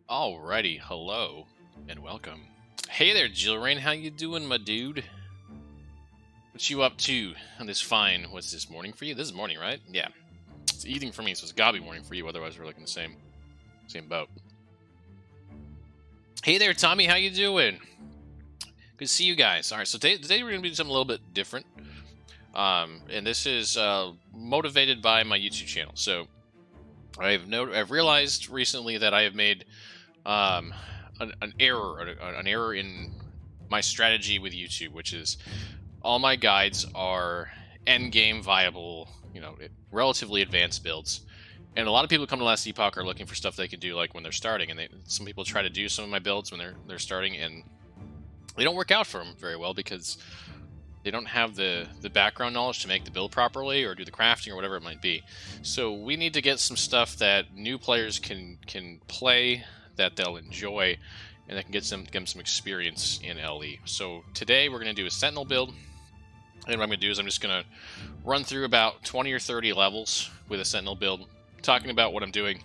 Alrighty, hello and welcome. Hey there, Jilrain. How you doing, my dude? What you up to on this fine? What's this morning for you? This is morning, right? Yeah, it's evening for me, so it's gotta be morning for you. Otherwise, we're like in the same boat. Hey there, Tommy. How you doing? Good to see you guys. All right, so today we're gonna do something a little bit different. And this is motivated by my YouTube channel. So I've realized recently that I have made um, an error in my strategy with YouTube, which is all my guides are end game viable, relatively advanced builds. And a lot of people come to Last Epoch are looking for stuff they can do like when they're starting, and some people try to do some of my builds when they're starting, and they don't work out for them very well because they don't have the background knowledge to make the build properly or do the crafting or whatever it might be. So we need to get some stuff that new players can play, that they'll enjoy, and that can get them some experience in LE. So today we're going to do a Sentinel build, and what I'm going to do is I'm just going to run through about 20 or 30 levels with a Sentinel build, talking about what I'm doing,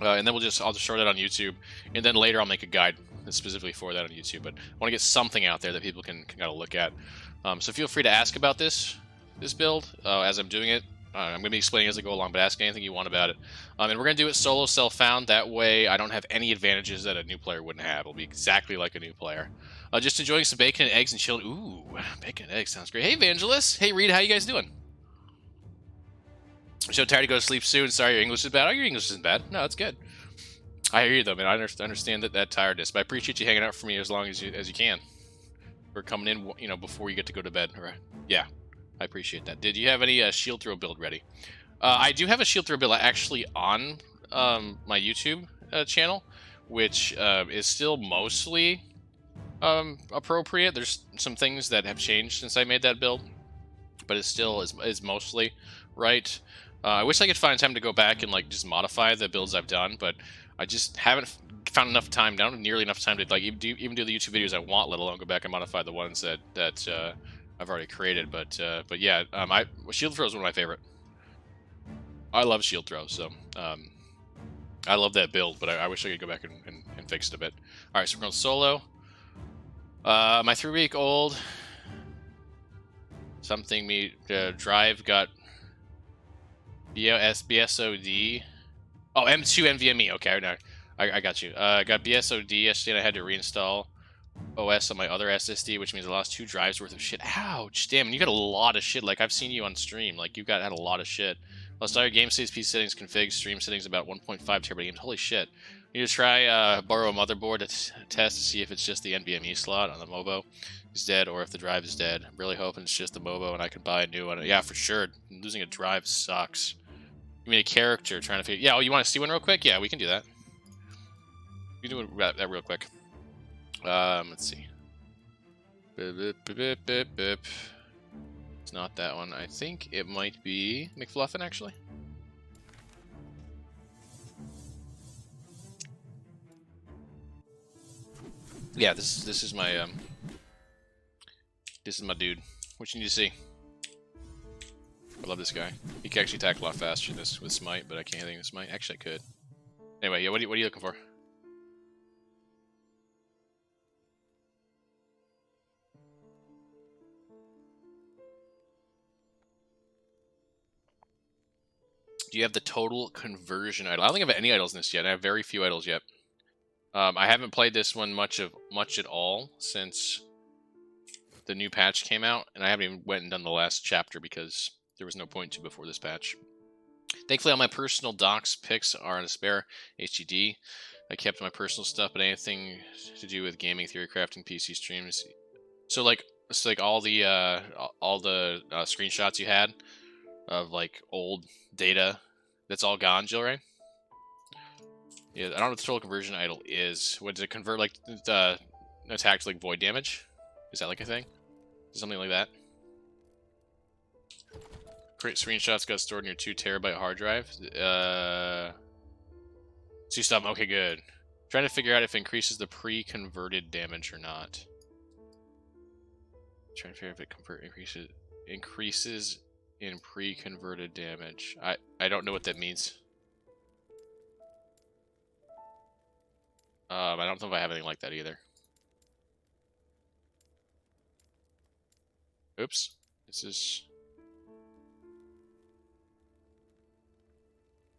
and then I'll just show that on YouTube, and then later I'll make a guide specifically for that on YouTube. But I want to get something out there that people can kind of look at. So feel free to ask about this build as I'm doing it. I'm going to be explaining as I go along, but ask anything you want about it. And we're going to do it solo self-found. That way I don't have any advantages that a new player wouldn't have. It'll be exactly like a new player. Just enjoying some bacon and eggs and chilling. Ooh, bacon and eggs sounds great. Hey, Evangelist. Hey, Reed. How you guys doing? I'm so tired to go to sleep soon. Sorry, your English is bad. Oh, your English isn't bad. No, it's good. I hear you, though, man. I understand that tiredness, but I appreciate you hanging out for me as long as you can. We're coming in, before you get to go to bed. All right. Yeah, I appreciate that. Did you have any shield throw build ready? I do have a shield throw build actually on my YouTube channel, which is still mostly appropriate. There's some things that have changed since I made that build, but it still is mostly right. I wish I could find time to go back and like just modify the builds I've done, but I just haven't found enough time. I don't have nearly enough time to like even do the YouTube videos I want, let alone go back and modify the ones that I've already created. But yeah, shield throw is one of my favorite. I love shield throw, so I love that build, but I wish I could go back and fix it a bit. All right, so we're going solo. My 3-week-old drive got BSOD. Oh, M2 NVMe. Okay, no, I got you. I got BSOD yesterday, and I had to reinstall OS on my other SSD, which means I lost 2 drives worth of shit. Ouch, damn, and you got a lot of shit. Like, I've seen you on stream. Like, you had a lot of shit. Lost all your game CSP settings, config, stream settings, about 1.5 terabyte games. Holy shit. You need to try borrow a motherboard to test to see if it's just the NVMe slot on the MOBO is dead or if the drive is dead. I'm really hoping it's just the MOBO and I can buy a new one. Yeah, for sure. Losing a drive sucks. You mean a character trying to figure... Yeah, oh, you want to see one real quick? Yeah, we can do that. We can do that real quick. Let's see. It's not that one. I think it might be McFluffin, actually. Yeah, this is my dude. What you need to see? I love this guy. He can actually attack a lot faster than this with Smite, but I can't hit him with Smite. Actually, I could. Anyway, yeah, what are you looking for? Do you have the total conversion idol? I don't think I have any idols in this yet. I have very few idols yet. I haven't played this one much at all since the new patch came out, and I haven't even went and done the last chapter because there was no point to before this patch. Thankfully, all my personal docs picks are on a spare HDD. I kept my personal stuff, but anything to do with gaming, theory crafting, PC streams. So like all the screenshots you had of like old data, that's all gone, Jilray? Yeah, I don't know what the total conversion idol is. What does it convert, like the attack to like void damage? Is that like a thing? Something like that? Create screenshots got stored in your 2 terabyte hard drive. 2 stuff. Okay, good. Trying to figure out if it increases the pre-converted damage or not. Trying to figure out if it increases in pre-converted damage. I don't know what that means. I don't know if I have anything like that either. Oops. This is...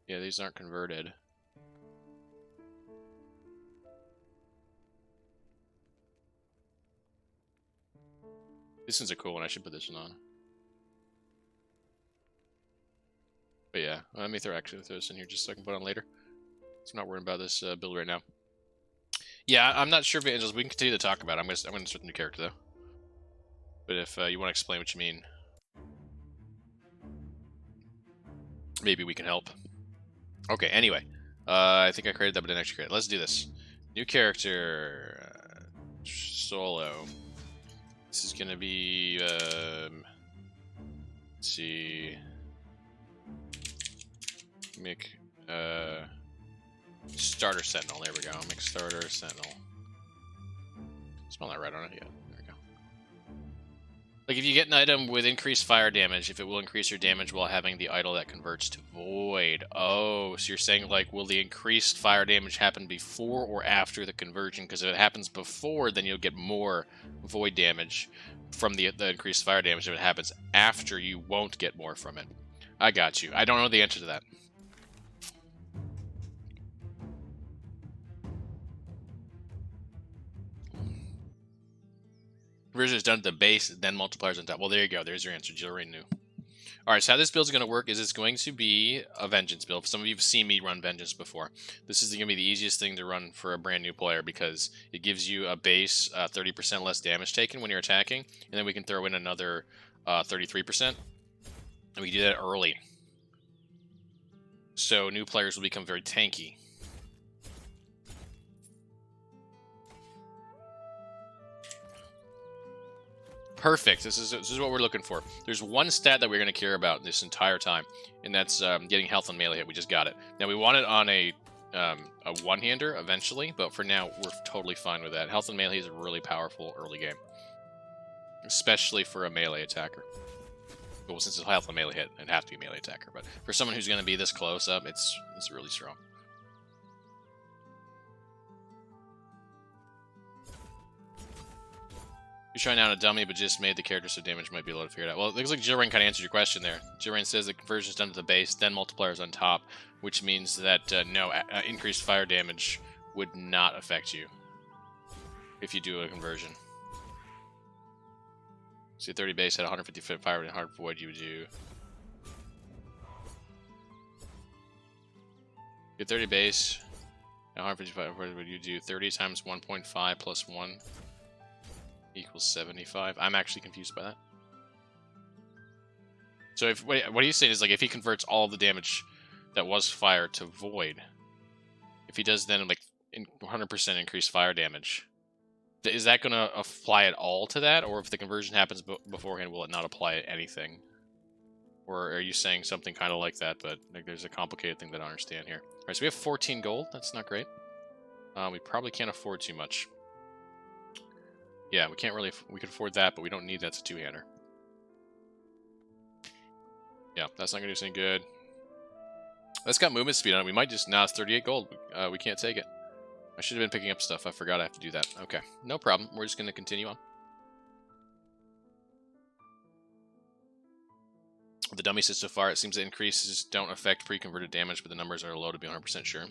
Yeah, these aren't converted. This one's a cool one. I should put this one on. But yeah, let me throw this in here just so I can put on later. So I'm not worrying about this build right now. Yeah, I'm not sure, Angels. We can continue to talk about it. I'm gonna start the new character though. But if you want to explain what you mean, maybe we can help. Okay. Anyway, I think I created that, but didn't actually create it. Let's do this. New character, solo. This is gonna be. Let's see. Make starter Sentinel. There we go. Make starter Sentinel. Smell that right on it. Yeah, there we go. Like if you get an item with increased fire damage, if it will increase your damage while having the idol that converts to void. Oh, so you're saying like, will the increased fire damage happen before or after the conversion? Because if it happens before, then you'll get more void damage from the increased fire damage. If it happens after, you won't get more from it. I got you. I don't know the answer to that. Conversion is done at the base, then multipliers on top. Well, there you go. There's your answer. You already knew. All right, so how this build is going to work is it's going to be a Vengeance build. Some of you have seen me run Vengeance before. This is going to be the easiest thing to run for a brand new player because it gives you a base 30% less damage taken when you're attacking, and then we can throw in another 33%. And we do that early. So new players will become very tanky. Perfect. This is what we're looking for. There's one stat that we're going to care about this entire time, and that's getting health on melee hit. We just got it. Now we want it on a one-hander eventually, but for now we're totally fine with that. Health on melee is a really powerful early game, especially for a melee attacker. Well, since it's health on melee hit, it'd have to be a melee attacker. But for someone who's going to be this close up, it's really strong. You're trying out a dummy, but just made the character so damage might be a little figured out. Well, it looks like Jilrain kind of answered your question there. Jilrain says the conversion is done to the base, then multipliers on top, which means that no, increased fire damage would not affect you if you do a conversion. See, 30 base at 150 foot fire and 100 void, you would do. Get 30 base at 155 void, would you do 30 times 1.5 plus 1? Equals 75. I'm actually confused by that. So if what he's saying is like if he converts all of the damage that was fire to void, if he does then like 100% increased fire damage, is that going to apply at all to that? Or if the conversion happens beforehand, will it not apply at anything? Or are you saying something kind of like that, but like there's a complicated thing that I don't understand here. All right, so we have 14 gold. That's not great. We probably can't afford too much. Yeah, we can't really... We could afford that, but we don't need that to two-hander. Yeah, that's not going to do anything good. That's got movement speed on it. We might just... Nah, it's 38 gold. We can't take it. I should have been picking up stuff. I forgot I have to do that. Okay, no problem. We're just going to continue on. The dummy says so far, it seems that increases don't affect pre-converted damage, but the numbers are low to be 100% sure.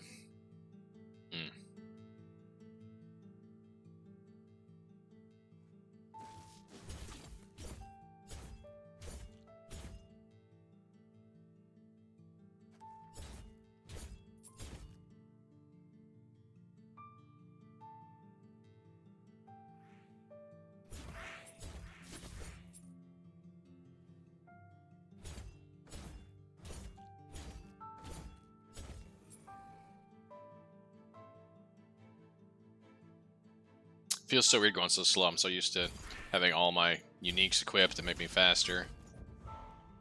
Feels so weird going so slow. I'm so used to having all my uniques equipped to make me faster.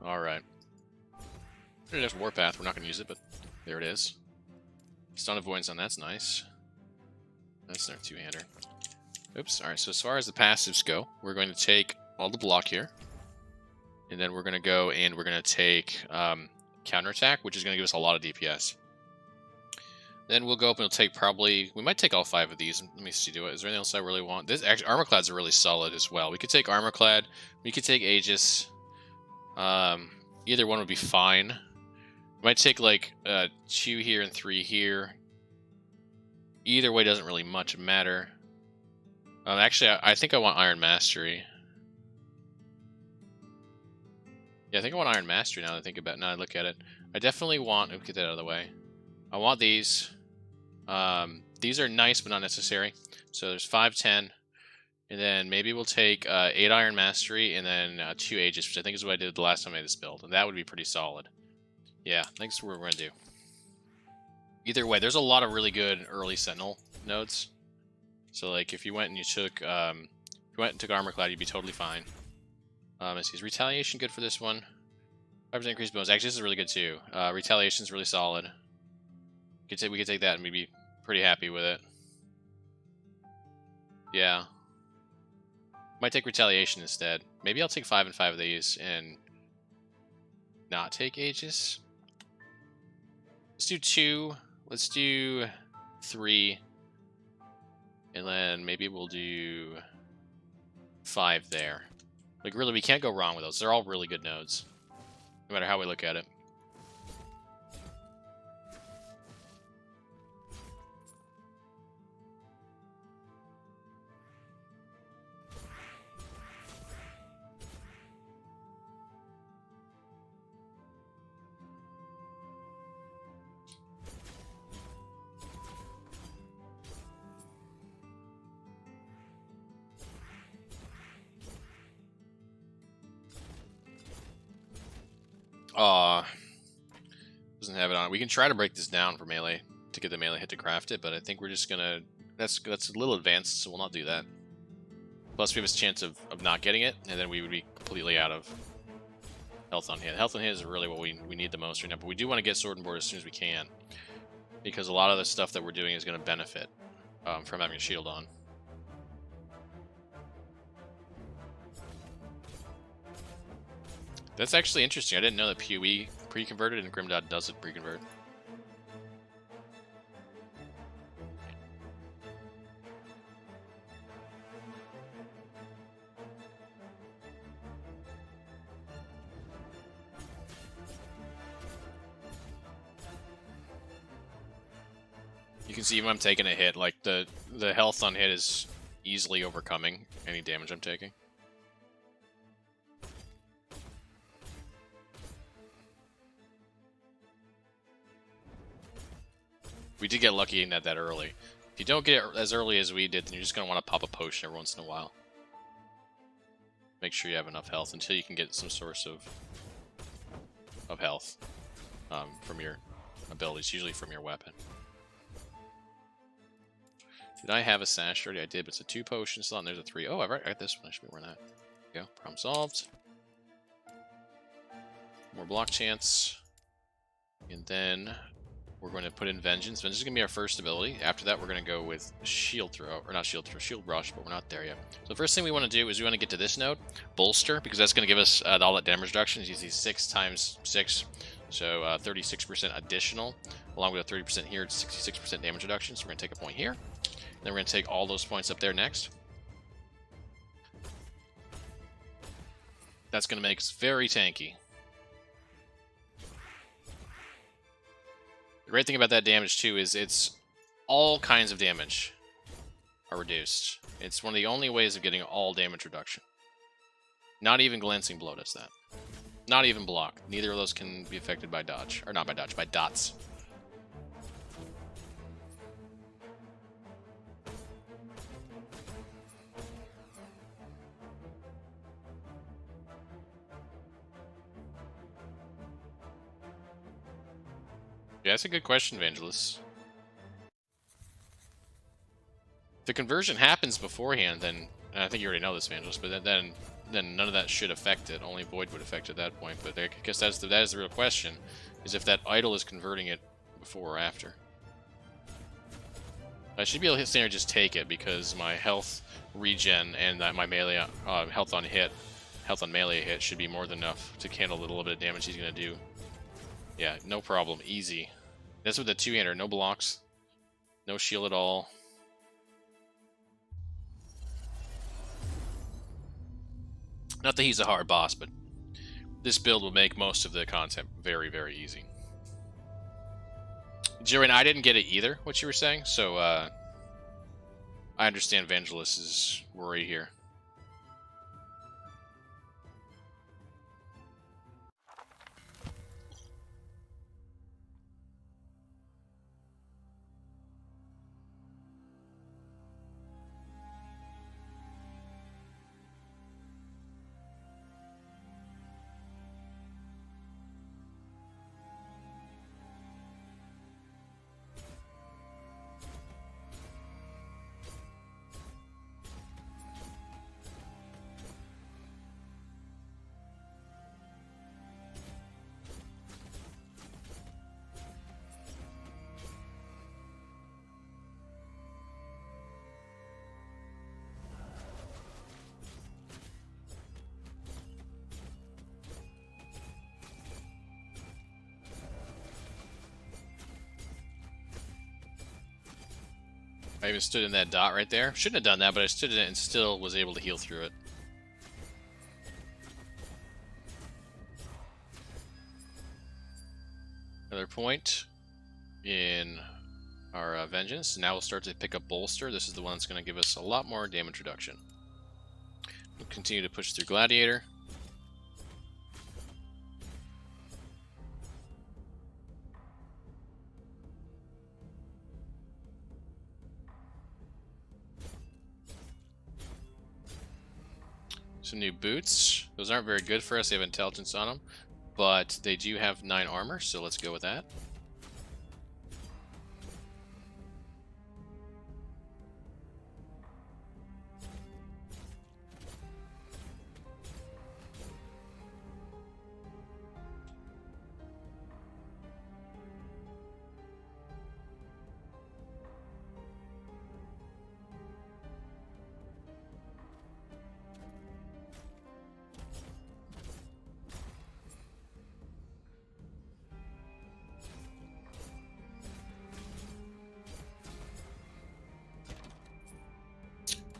Alright. There's Warpath. We're not going to use it, but there it is. Stun Avoidance on that's nice. That's their two-hander. Oops. Alright, so as far as the passives go, we're going to take all the block here. And then we're going to go and we're going to take counterattack, which is going to give us a lot of DPS. Then we'll go up and we'll take probably... We might take all 5 of these. Let me see. Is there anything else I really want? This actually, Armorclads are really solid as well. We could take Armorclad. We could take Aegis. Either one would be fine. We might take like 2 here and 3 here. Either way doesn't really much matter. Actually, I think I want Iron Mastery. Yeah, I think I want Iron Mastery now that I think about it. Now I look at it. I definitely want... Get that out of the way. I want these. These are nice, but not necessary. So there's 5, 10. And then maybe we'll take 8 Iron Mastery and then 2 Aegis, which I think is what I did the last time I made this build. And that would be pretty solid. Yeah, I think that's what we're going to do. Either way, there's a lot of really good early Sentinel nodes. So, like, if you went and you took, Armorclad, you'd be totally fine. Is Retaliation good for this one? 5% increased bonus. Actually, this is really good too. Retaliation's really solid. We could take that and we'd be pretty happy with it. Yeah. Might take Retaliation instead. Maybe I'll take 5 and 5 of these and not take Aegis. Let's do 2. Let's do 3. And then maybe we'll do 5 there. Like, really, we can't go wrong with those. They're all really good nodes, no matter how we look at it. Doesn't have it on. We can try to break this down for melee to get the melee hit to craft it, but I think we're just gonna... That's a little advanced, so we'll not do that. Plus, we have a chance of not getting it, and then we would be completely out of health on hit. Health on hit is really what we need the most right now, but we do want to get Sword and Board as soon as we can, because a lot of the stuff that we're doing is going to benefit from having a shield on. That's actually interesting. I didn't know that PoE pre-converted and Grim Dot does it pre-convert. You can see when I'm taking a hit, like the health on hit is easily overcoming any damage I'm taking. We did get lucky in that early. If you don't get it as early as we did, then you're just going to want to pop a potion every once in a while. Make sure you have enough health until you can get some source of health from your abilities, usually from your weapon. Did I have a sash already? I did, but it's a 2 potion slot, and there's a 3. Oh, I got this one. I should be wearing that. There we go. Problem solved. More block chance. And then we're going to put in Vengeance. Vengeance is going to be our first ability. After that, we're going to go with Shield Throw. Or not Shield Throw, Shield Rush, but we're not there yet. So the first thing we want to do is we want to get to this node, Bolster, because that's going to give us all that damage reduction. You see 6 times 6, so 36% additional. Along with a 30% here, it's 66% damage reduction. So we're going to take a point here. And then we're going to take all those points up there next. That's going to make us very tanky. The great thing about that damage, too, is it's all kinds of damage are reduced. It's one of the only ways of getting all damage reduction. Not even Glancing Blow does that. Not even Block. Neither of those can be affected by dodge. Or not by dodge, by dots. Yeah, that's a good question, Evangelist. If the conversion happens beforehand, then and I think you already know this, Evangelist, but then none of that should affect it. Only Void would affect at that point. But I guess that is the real question: is if that idol is converting it before or after. I should be able to hit standard, just take it, because my health regen and my melee health on melee hit should be more than enough to handle the little bit of damage he's gonna do. Yeah, no problem, easy. That's with the 2-hander, no blocks. No shield at all. Not that he's a hard boss, but this build will make most of the content very, very easy. Jiren, I didn't get it either, what you were saying, so I understand Vangelis's worry here. I even stood in that dot right there. Shouldn't have done that, but I stood in it and still was able to heal through it. Another point in our Vengeance. Now we'll start to pick up Bolster. This is the one that's going to give us a lot more damage reduction. We'll continue to push through Gladiator. Some new boots. Those aren't very good for us. They have intelligence on them, but they do have 9 armor, so let's go with that.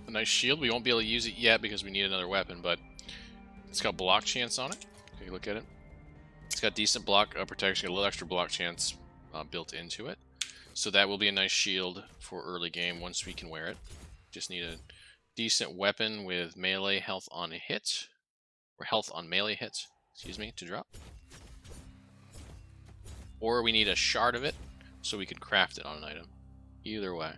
A nice shield. We won't be able to use it yet because we need another weapon, but it's got block chance on it. Take a look at it. It's got decent block protection, a little extra block chance built into it. So that will be a nice shield for early game once we can wear it. Just need a decent weapon with melee health on a hit, or health on melee hits, excuse me, to drop. Or we need a shard of it so we can craft it on an item. Either way.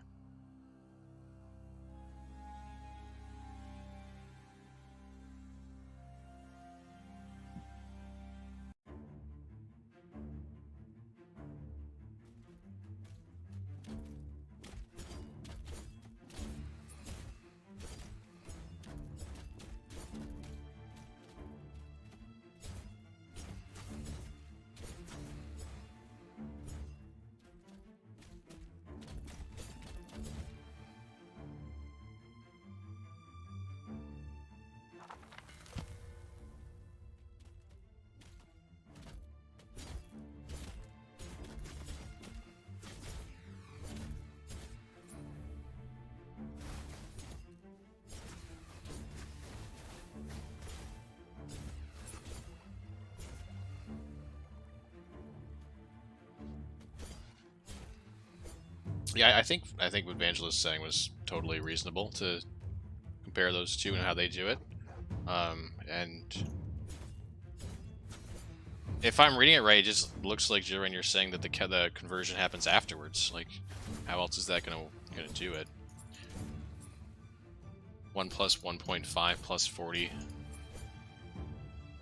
Yeah, I think what Vangelis is saying was totally reasonable to compare those two and how they do it. And if I'm reading it right, it just looks like, Jiren, you're saying that the conversion happens afterwards. Like, how else is that gonna do it? 1 plus 1.5 plus 40.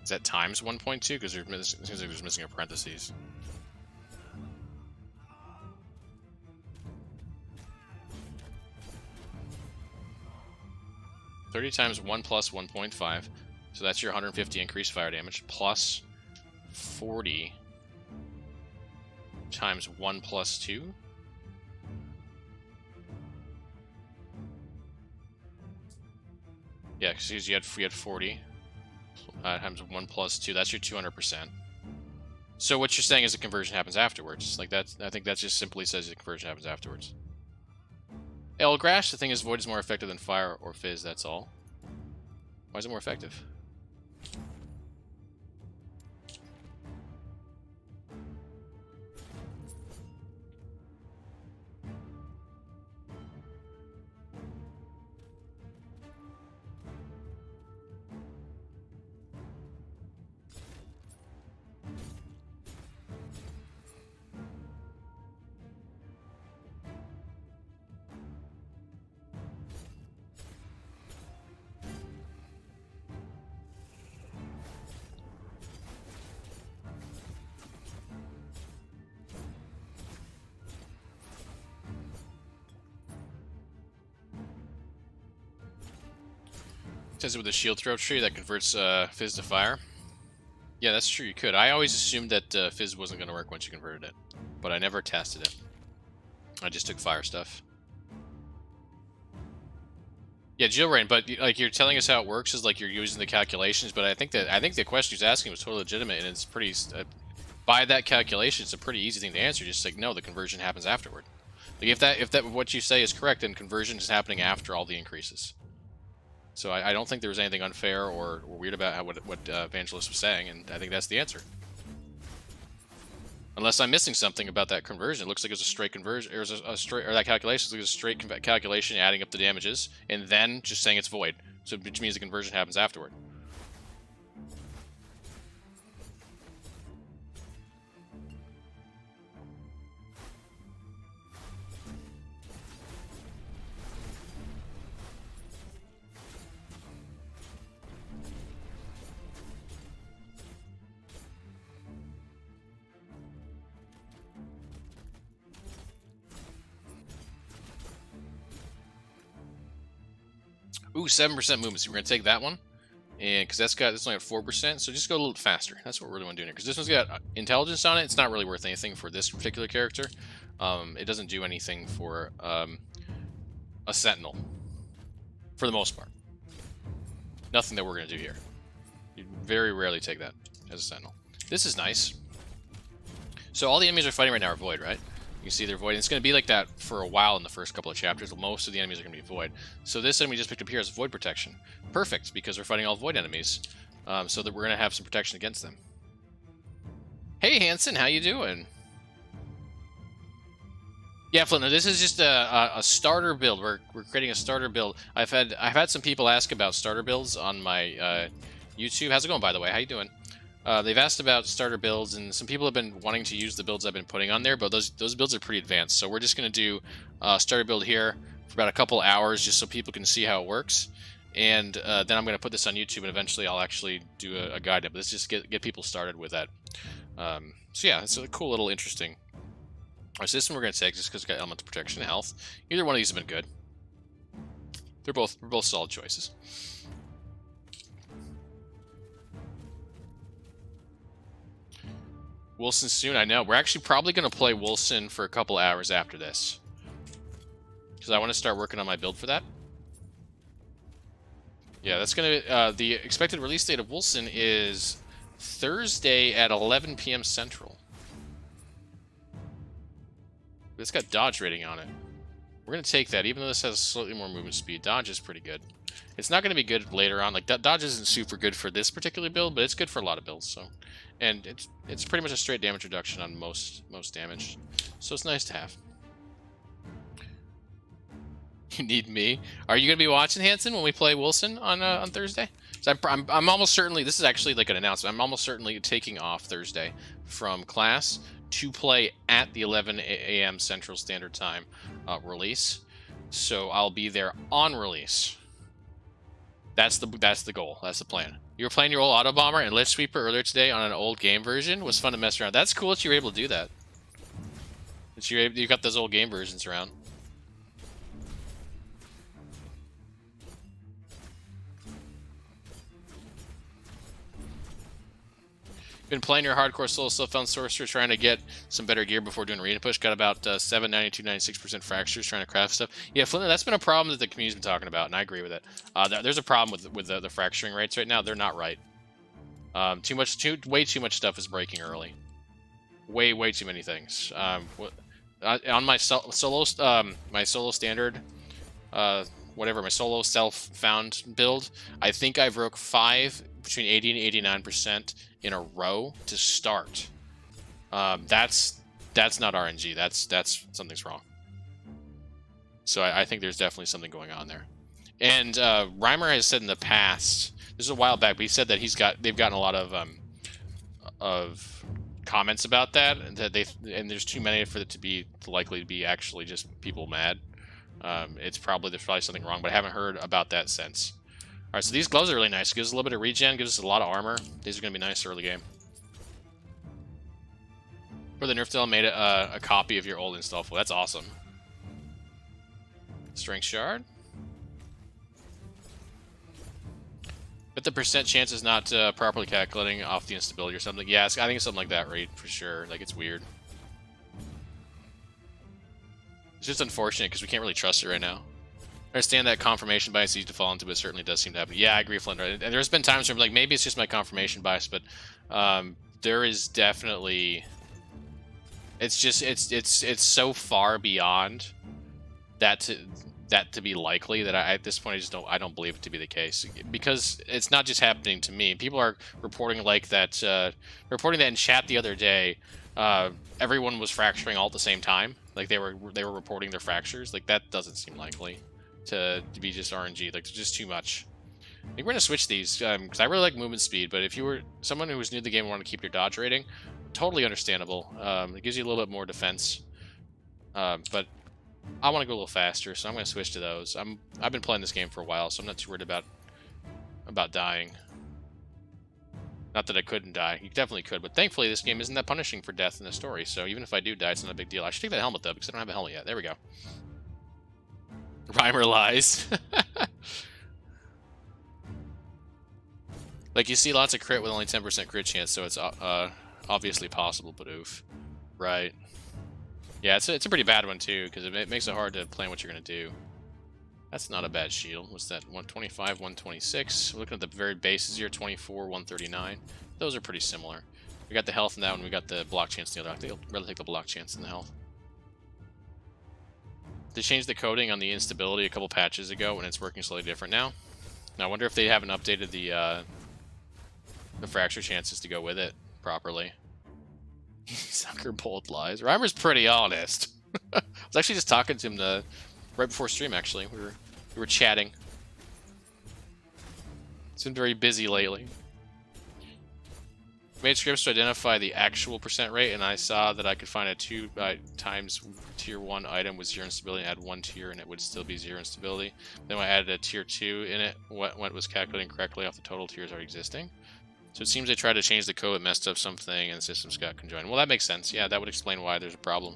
Is that times 1.2? Because it seems like there's missing a parentheses. $30 times 1 plus 1.5, so that's your 150 increased fire damage, plus 40 times 1 plus 2. Yeah, because you had 40 times 1 plus 2. That's your 200%. So what you're saying is the conversion happens afterwards. Like that, I think that just simply says the conversion happens afterwards. Well, Grash, the thing is, Void is more effective than Fire or Fizz, that's all. Why is it more effective? Says it with a shield throw tree that converts Fizz to Fire. Yeah, that's true, you could. I always assumed that Fizz wasn't going to work once you converted it. But I never tested it. I just took Fire stuff. Yeah, Jillrain, but like you're telling us how it works is like you're using the calculations, but I think the question he's asking was totally legitimate, and it's pretty by that calculation, it's a pretty easy thing to answer. Just like no, the conversion happens afterward. Like if that what you say is correct, then conversion is happening after all the increases. So I don't think there was anything unfair or weird about what Evangelist was saying, and I think that's the answer. Unless I'm missing something about that conversion. It looks like it's a straight conversion, or that calculation looks like a straight calculation, adding up the damages, and then just saying it's void. So which means the conversion happens afterward. Ooh, 7% movement. So we're gonna take that one, and because that's only at 4%, so just go a little faster. That's what we really want to do here. Because this one's got intelligence on it. It's not really worth anything for this particular character. It doesn't do anything for a Sentinel, for the most part. Nothing that we're gonna do here. You very rarely take that as a Sentinel. This is nice. So all the enemies are fighting right now are void, right? You can see they're void. And it's going to be like that for a while in the first couple of chapters. Most of the enemies are going to be void. So this enemy just picked up here as void protection. Perfect, because we're fighting all void enemies. So that we're going to have some protection against them. Hey, Hanson, how you doing? Yeah, Flint, this is just a starter build. We're creating a starter build. I've had some people ask about starter builds on my YouTube. How's it going, by the way? How you doing? They've asked about starter builds, and some people have been wanting to use the builds I've been putting on there, but those builds are pretty advanced. So we're just going to do a starter build here for about a couple hours just so people can see how it works. And then I'm going to put this on YouTube, and eventually I'll actually do a guide. But let's just get people started with that. So yeah, it's a cool little interesting. All right, so this one we're going to take just because it's got elemental protection and health. Either one of these have been good. They're both solid choices. Wilson soon, I know. We're actually probably going to play Wilson for a couple hours after this. Because I want to start working on my build for that. Yeah, that's going to... the expected release date of Wilson is Thursday at 11 p.m. Central. It's got dodge rating on it. We're going to take that, even though this has slightly more movement speed. Dodge is pretty good. It's not going to be good later on. Like, dodge isn't super good for this particular build, but it's good for a lot of builds, so... And it's pretty much a straight damage reduction on most damage. So it's nice to have. You need me. Are you going to be watching, Hanson, when we play Wilson on Thursday? So I'm almost certainly... This is actually like an announcement. I'm almost certainly taking off Thursday from class to play at the 11 a.m. Central Standard Time release. So I'll be there on release. That's the goal. That's the plan. You were playing your old Auto Bomber and Lich Sweeper earlier today on an old game version. It was fun to mess around. That's cool that you were able to do that. That you got those old game versions around. Been playing your hardcore solo self-found sorcerer, trying to get some better gear before doing arena push. Got about 792, 96% fractures trying to craft stuff. Yeah, Flint, that's been a problem that the community's been talking about, and I agree with it. There's a problem with the fracturing rates right now. They're not right. Way too much stuff is breaking early. Way too many things. On my solo standard, whatever my solo self-found build, I think I broke 5 between 80 and 89% in a row to start. That's not RNG. That's something's wrong. So I think there's definitely something going on there. And Reimer has said in the past, this is a while back, but he said that they've gotten a lot of comments about that, and there's too many for it to likely to be actually just people mad. There's probably something wrong, but I haven't heard about that since. All right, so these gloves are really nice. Gives us a little bit of regen, gives us a lot of armor. These are going to be nice early game. For the nerf deal, made a copy of your old install flow. That's awesome. Strength shard. But the percent chance is not properly calculating off the instability or something. Yeah, I think it's something like that, right? For sure. Like, it's weird. It's just unfortunate because we can't really trust it right now. I understand that confirmation bias is easy to fall into, but it certainly does seem to happen. Yeah, I agree, Flint. And there's been times where I'm like, maybe it's just my confirmation bias, but there is definitely... It's so far beyond that to be likely that at this point I don't believe it to be the case, because it's not just happening to me. People are reporting like that, reporting that in chat the other day. Everyone was fracturing all at the same time. Like they were reporting their fractures. Like that doesn't seem likely to be just RNG. Like it's just too much. I think we're gonna switch these because I really like movement speed. But if you were someone who was new to the game and wanted to keep your dodge rating, totally understandable. It gives you a little bit more defense. But I want to go a little faster, so I'm going to switch to those. I've been playing this game for a while, so I'm not too worried about dying. Not that I couldn't die. You definitely could, but thankfully this game isn't that punishing for death in the story, so even if I do die, it's not a big deal. I should take that helmet, though, because I don't have a helmet yet. There we go. Reimer lies. Like, you see lots of crit with only 10% crit chance, so it's obviously possible, but oof. Right. Yeah, it's a pretty bad one, too, because it makes it hard to plan what you're going to do. That's not a bad shield. What's that? 125, 126. We're looking at the very bases here, 24, 139. Those are pretty similar. We got the health in that one, we got the block chance in the other. I think I'll rather take the block chance in the health. They changed the coding on the instability a couple patches ago, and it's working slightly different now. Now, I wonder if they haven't updated the fracture chances to go with it properly. Sucker bold lies. Reimer's pretty honest. I was actually just talking to him right before stream, actually. We were chatting. It's been very busy lately. Made scripts to identify the actual percent rate, and I saw that I could find a 2 times tier 1 item with 0 instability and add 1 tier, and it would still be 0 instability. Then when I added a tier 2 in it, what was calculating correctly off the total tiers already existing. So it seems they tried to change the code, it messed up something, and the systems got conjoined. Well, that makes sense. Yeah, that would explain why there's a problem.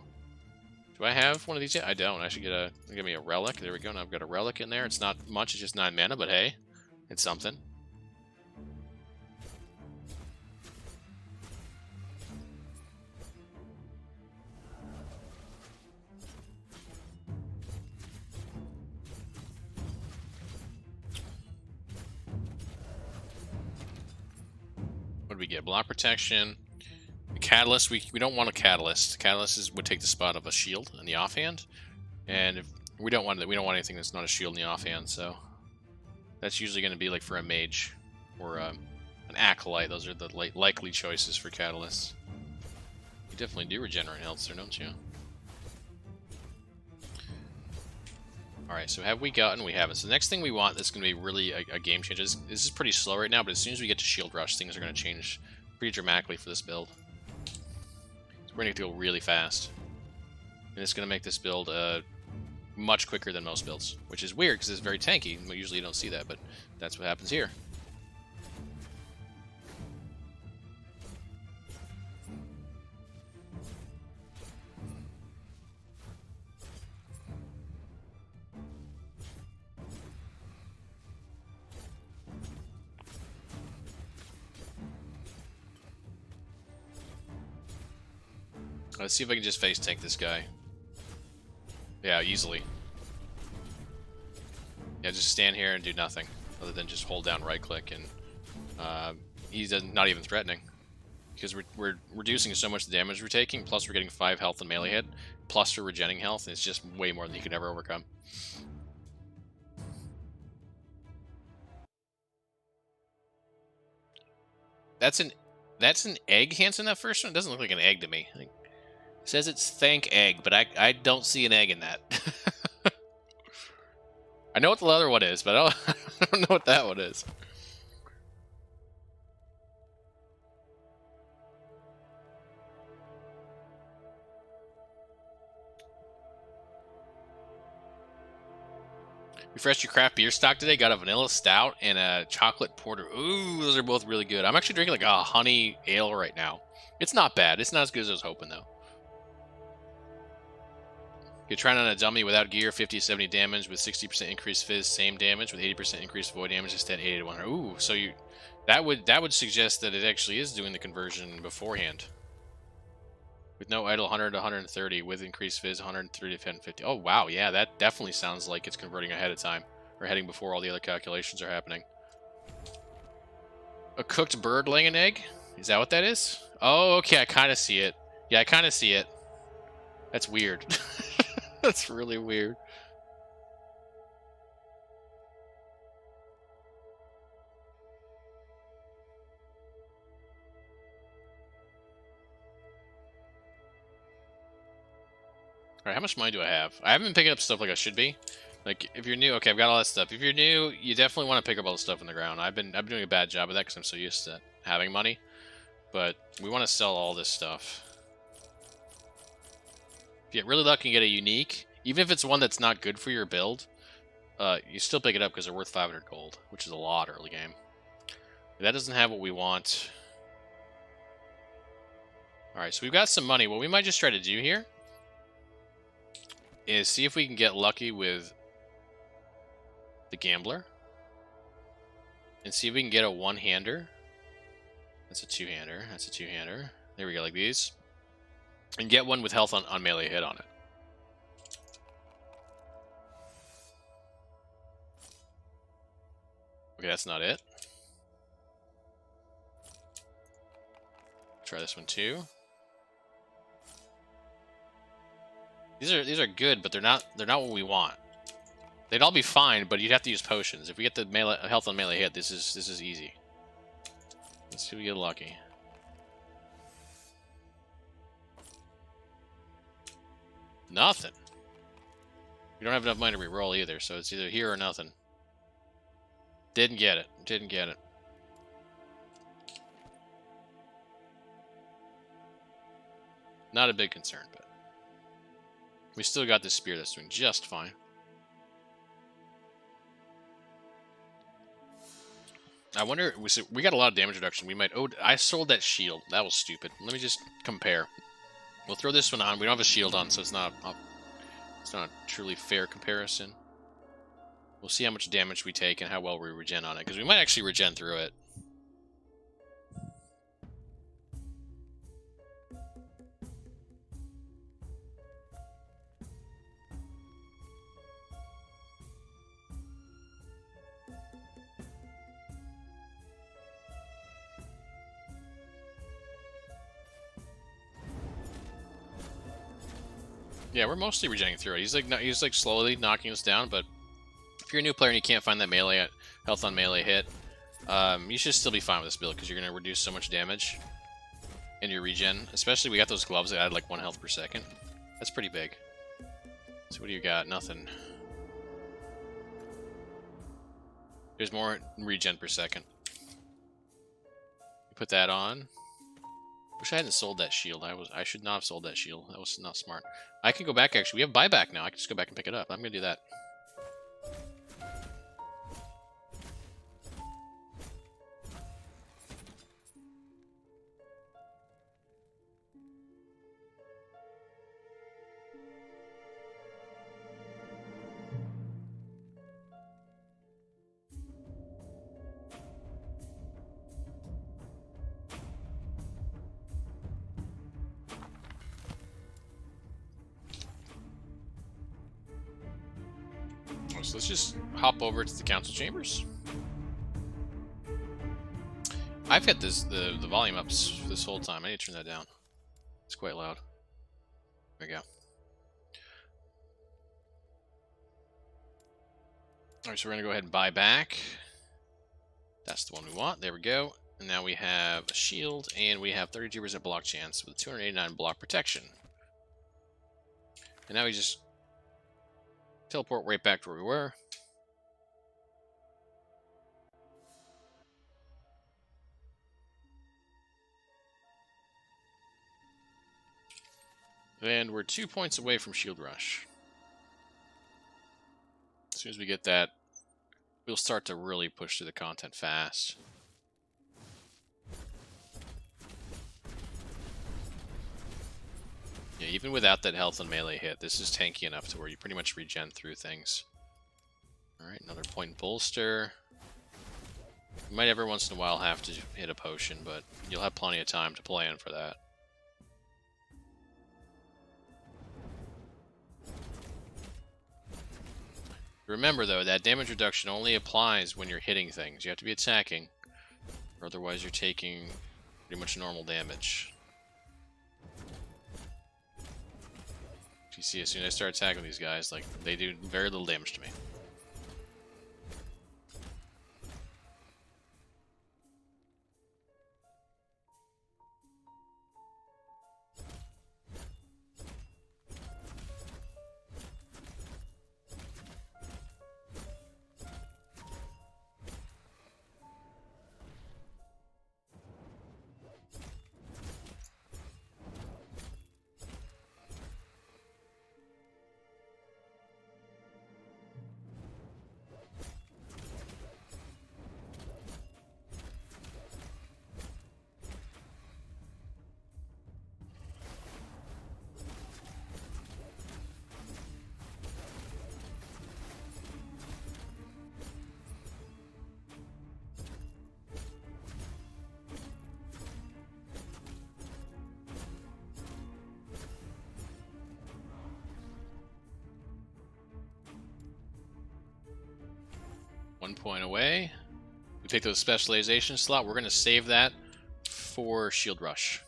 Do I have one of these yet? I don't. I should give me a relic. There we go. Now I've got a relic in there. It's not much. It's just 9 mana, but hey, it's something. What do we get? Block protection. The catalyst, we don't want a catalyst. Catalyst would take the spot of a shield in the offhand, and if we don't want anything that's not a shield in the offhand. So that's usually going to be like for a mage or an acolyte. Those are the likely choices for catalysts. You definitely do regenerate health, sir, don't you? All right, so have we gotten? We haven't. So the next thing we want that's going to be really a game changer. This is pretty slow right now, but as soon as we get to Shield Rush, things are going to change pretty dramatically for this build. So we're going to go really fast. And it's going to make this build much quicker than most builds, which is weird because it's very tanky. Usually you don't see that, but that's what happens here. Let's see if I can just face tank this guy. Yeah, easily. Yeah, just stand here and do nothing other than just hold down right click, and he's not even threatening because we're reducing so much damage we're taking. Plus we're getting 5 health and melee hit. Plus we're regenerating health. And it's just way more than he could ever overcome. That's an egg, Hanson, that first one? It doesn't look like an egg to me. It says it's thank egg, but I don't see an egg in that. I know what the other one is, but I don't know what that one is. Refreshed your craft beer stock today. Got a vanilla stout and a chocolate porter. Ooh, those are both really good. I'm actually drinking like a honey ale right now. It's not bad. It's not as good as I was hoping, though. You're trying on a dummy without gear, 50 to 70 damage with 60% increased fizz, same damage with 80% increased void damage instead 80 to 100. Ooh, so that would suggest that it actually is doing the conversion beforehand. With no idle, 100 to 130 with increased fizz, 130 to 1050. Oh wow, yeah, that definitely sounds like it's converting ahead of time or heading before all the other calculations are happening. A cooked bird laying an egg? Is that what that is? Oh, okay, I kind of see it. Yeah, I kind of see it. That's weird. That's really weird. Alright, how much money do I have? I haven't been picking up stuff like I should be. Like, if you're new, okay, I've got all that stuff. If you're new, you definitely want to pick up all the stuff on the ground. I've been doing a bad job of that because I'm so used to having money. But we want to sell all this stuff. If you get really lucky and get a unique, even if it's one that's not good for your build, you still pick it up because they're worth 500 gold, which is a lot early game. If that doesn't have what we want. Alright, so we've got some money. What we might just try to do here is see if we can get lucky with the gambler and see if we can get a one-hander. That's a two-hander. That's a two-hander. There we go, like these. And get one with health on melee hit on it. Okay, that's not it. Try this one too. These are good, but they're not what we want. They'd all be fine, but you'd have to use potions. If we get the melee health on melee hit, this is easy. Let's see if we get lucky. Nothing. We don't have enough money to reroll either, so it's either here or nothing. Didn't get it. Didn't get it. Not a big concern, but we still got this spear that's doing just fine. I wonder, we got a lot of damage reduction. We might, oh, I sold that shield. That was stupid. Let me just compare. We'll throw this one on. We don't have a shield on, so it's not a truly fair comparison. We'll see how much damage we take and how well we regen on it, because we might actually regen through it. Yeah, we're mostly regenerating through it. He's like slowly knocking us down, but if you're a new player and you can't find that melee health on melee hit, you should still be fine with this build because you're gonna reduce so much damage in your regen. Especially we got those gloves that add like 1 health per second. That's pretty big. So what do you got? Nothing. There's more regen per second. Put that on. Wish I hadn't sold that shield. I should not have sold that shield. That was not smart. I can go back, actually. We have buyback now. I can just go back and pick it up. I'm going to do that. So let's just hop over to the council chambers. I've had the volume up this whole time. I need to turn that down. It's quite loud. There we go. Alright, so we're going to go ahead and buy back. That's the one we want. There we go. And now we have a shield, and we have 32% block chance with 289 block protection. And now we just teleport right back to where we were. And we're 2 points away from Shield Rush. As soon as we get that, we'll start to really push through the content fast. Yeah, even without that health and melee hit, this is tanky enough to where you pretty much regen through things. Alright, another point bolster. You might every once in a while have to hit a potion, but you'll have plenty of time to plan for that. Remember, though, that damage reduction only applies when you're hitting things. You have to be attacking, or otherwise you're taking pretty much normal damage. You see, as soon as I start attacking these guys, like, they do very little damage to me. One point away. We take those specialization slot. We're going to save that for Shield Rush.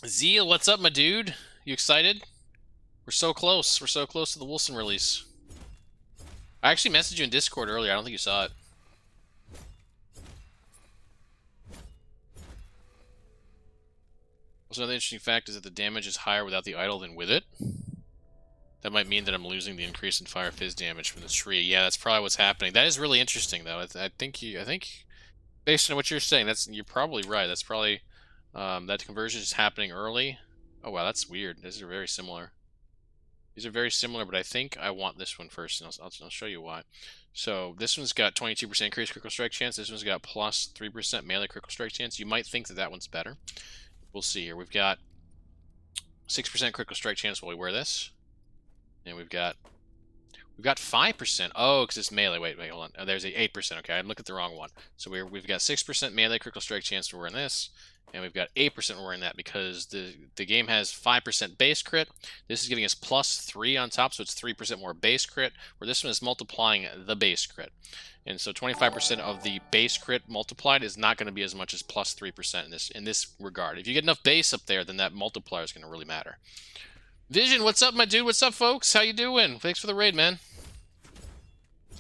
Zeal, what's up, my dude? You excited? We're so close. We're so close to the Wilson release. I actually messaged you in Discord earlier. I don't think you saw it. Also, another interesting fact is that the damage is higher without the idol than with it. That might mean that I'm losing the increase in fire fizz damage from the tree. Yeah, that's probably what's happening. That is really interesting, though. I think based on what you're saying, you're probably right. That's probably that conversion is happening early. Oh wow, that's weird. These are very similar. These are very similar, but I think I want this one first, and I'll show you why. So this one's got 22% increased critical strike chance. This one's got plus 3% melee critical strike chance. You might think that that one's better. We'll see here. We've got 6% critical strike chance while we wear this, and we've got 5%. Oh, because it's melee. Wait, hold on. Oh, there's a 8%. Okay, I looked at the wrong one. So we've got 6% melee critical strike chance when we're in this, and we've got 8% when we're in that because the game has 5% base crit. This is giving us plus 3 on top, so it's 3% more base crit. Where this one is multiplying the base crit, and so 25% of the base crit multiplied is not going to be as much as plus 3% in this regard. If you get enough base up there, then that multiplier is going to really matter. Vision, what's up, my dude? What's up, folks? How you doing? Thanks for the raid, man.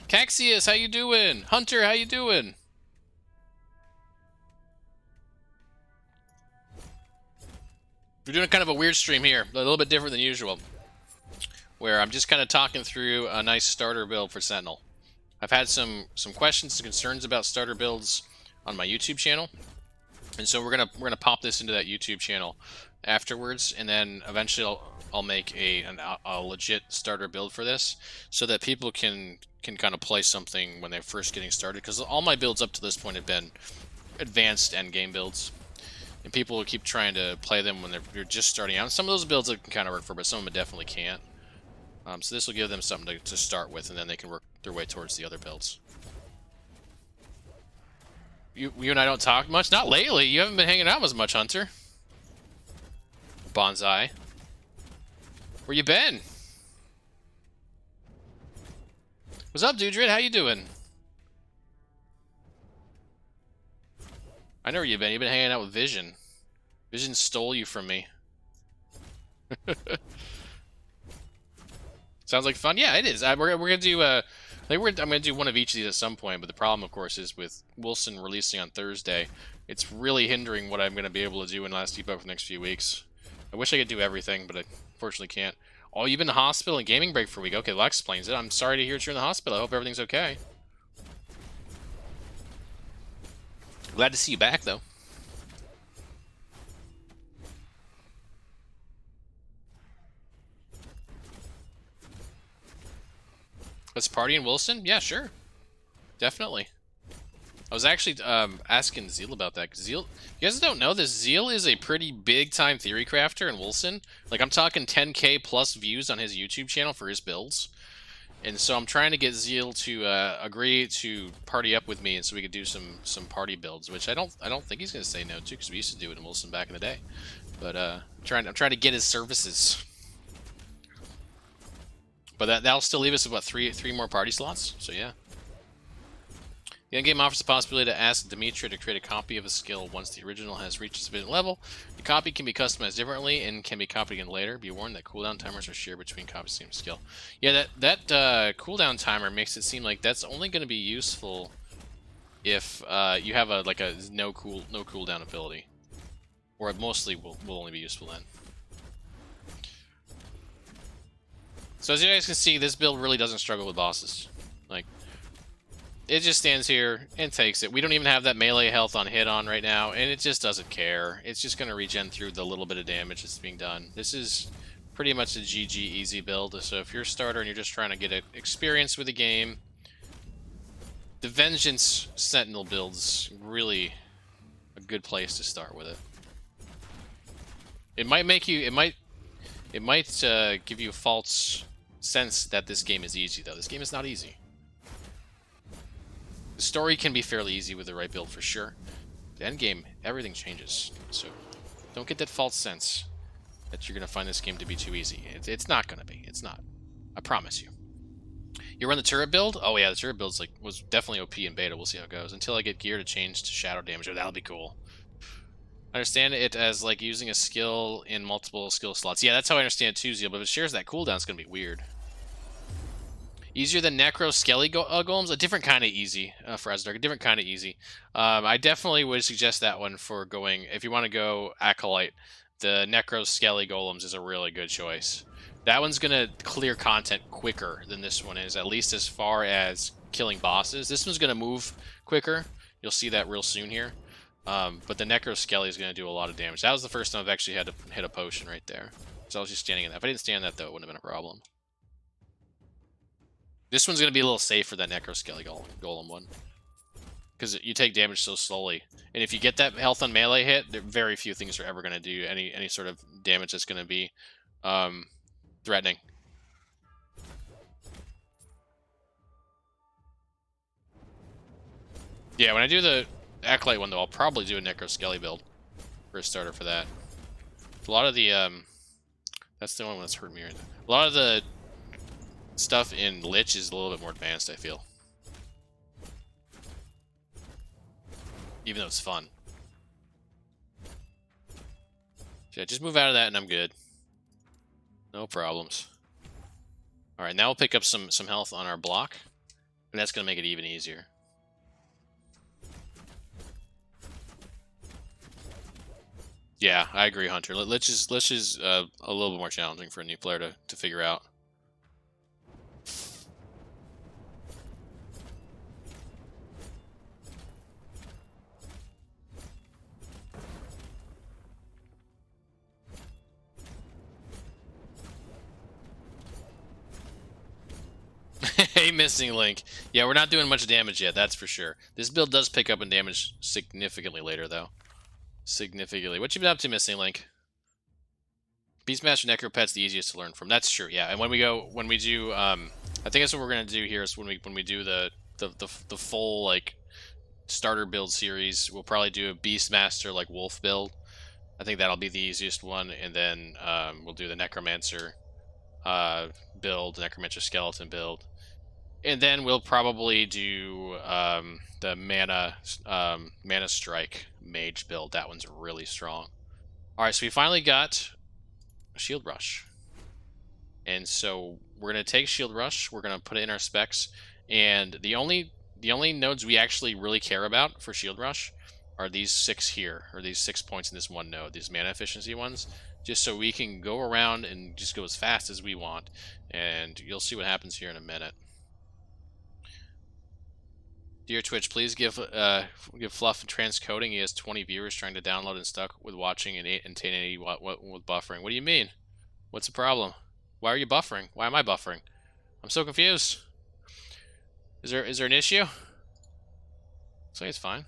Caxius, how you doing? Hunter, how you doing? We're doing kind of a weird stream here, a little bit different than usual, where I'm just kind of talking through a nice starter build for Sentinel. I've had some questions and concerns about starter builds on my YouTube channel, and so we're gonna pop this into that YouTube channel afterwards, and then eventually I'll make a legit starter build for this, so that people can kind of play something when they're first getting started. Because all my builds up to this point have been advanced endgame builds, and people will keep trying to play them when they're just starting out. Some of those builds it can kind of work for, but some of them definitely can't. So this will give them something to start with, and then they can work their way towards the other builds. You and I don't talk much? Not lately. You haven't been hanging out as much, Hunter. Bonsai. Where you been? What's up, Dudred? How you doing? I know where you've been. You've been hanging out with Vision. Vision stole you from me. Sounds like fun. Yeah, it is. We're gonna do. I think I'm gonna do one of each of these at some point. But the problem, of course, is with Wilson releasing on Thursday, it's really hindering what I'm gonna be able to do in Last Epoch for the next few weeks. I wish I could do everything, but I unfortunately can't. Oh, you've been in the hospital and gaming break for a week. Okay, well, that explains it. I'm sorry to hear that you're in the hospital. I hope everything's okay. Glad to see you back, though. Let's party in Wilson? Yeah, sure. Definitely. I was actually asking Zeal about that. Cause Zeal, you guys don't know this, Zeal is a pretty big-time theory crafter in Wilson. Like, I'm talking 10K plus views on his YouTube channel for his builds. And so I'm trying to get Zeal to agree to party up with me, and so we could do some party builds, which I don't think he's gonna say no to, because we used to do it in Wilson back in the day. But I'm trying to get his services. But that'll still leave us with, what, three more party slots? So yeah. The endgame offers the possibility to ask Demetria to create a copy of a skill once the original has reached a sufficient level. The copy can be customized differently and can be copied again later. Be warned that cooldown timers are shared between copies of the same skill. Yeah, that cooldown timer makes it seem like that's only going to be useful if you have a no cooldown ability, or it mostly will only be useful then. So as you guys can see, this build really doesn't struggle with bosses. Like, it just stands here and takes it. We don't even have that melee health on hit on right now, and it just doesn't care. It's just going to regen through the little bit of damage that's being done. This is pretty much a GG easy build, so if you're a starter and you're just trying to get experience with the game, the Vengeance Sentinel build's really a good place to start with it. It might make you, it might give you a false sense that this game is easy, though. This game is not easy. The story can be fairly easy with the right build, for sure. The end game, everything changes. So don't get that false sense that you're going to find this game to be too easy. It's not going to be. It's not. I promise you. You run the turret build? Oh yeah, the turret build's was definitely OP in beta. We'll see how it goes. Until I get gear to change to shadow damage. Oh, that'll be cool. I understand it as like using a skill in multiple skill slots. Yeah, that's how I understand it too, Zeal, but if it shares that cooldown, it's going to be weird. Easier than Necro Skelly Golems? A different kind of easy for Asdark. A different kind of easy. I definitely would suggest that one for going, if you want to go Acolyte, the Necro Skelly Golems is a really good choice. That one's going to clear content quicker than this one is, at least as far as killing bosses. This one's going to move quicker. You'll see that real soon here. But the Necro Skelly is going to do a lot of damage. That was the first time I've actually had to hit a potion right there. So I was just standing in that. If I didn't stand that, though, it wouldn't have been a problem. This one's going to be a little safe for that Necro Skelly Golem one. Because you take damage so slowly. And if you get that health on melee hit, very few things are ever going to do any sort of damage that's going to be threatening. Yeah, when I do the Acolyte one, though, I'll probably do a Necro Skelly build for a starter for that. A lot of the, that's the only one that's hurt me right now. A lot of the stuff in Lich is a little bit more advanced, I feel. Even though it's fun. Yeah, just move out of that and I'm good. No problems. Alright, now we'll pick up some health on our block. And that's going to make it even easier. Yeah, I agree, Hunter. Lich is a little bit more challenging for a new player to figure out. Hey, Missing Link. Yeah, we're not doing much damage yet, that's for sure. This build does pick up in damage significantly later, though. Significantly. What you been up to, Missing Link? Beastmaster Necropet's the easiest to learn from. That's true, yeah. And when we do, I think that's what we're gonna do here. Is when we do the full like starter build series, we'll probably do a Beastmaster like Wolf build. I think that'll be the easiest one, and then we'll do the Necromancer build, Necromancer Skeleton build. And then we'll probably do the Mana Strike Mage build. That one's really strong. Alright, so we finally got Shield Rush. And so we're going to take Shield Rush, we're going to put it in our specs, and the only nodes we actually really care about for Shield Rush are these 6 here, or these 6 points in this one node, these mana efficiency ones, just so we can go around and just go as fast as we want, and you'll see what happens here in a minute. Dear Twitch, please give Fluff and transcoding. He has 20 viewers trying to download and stuck with watching and 1080 with buffering. What do you mean? What's the problem? Why are you buffering? Why am I buffering? I'm so confused. Is there an issue? Looks like it's fine.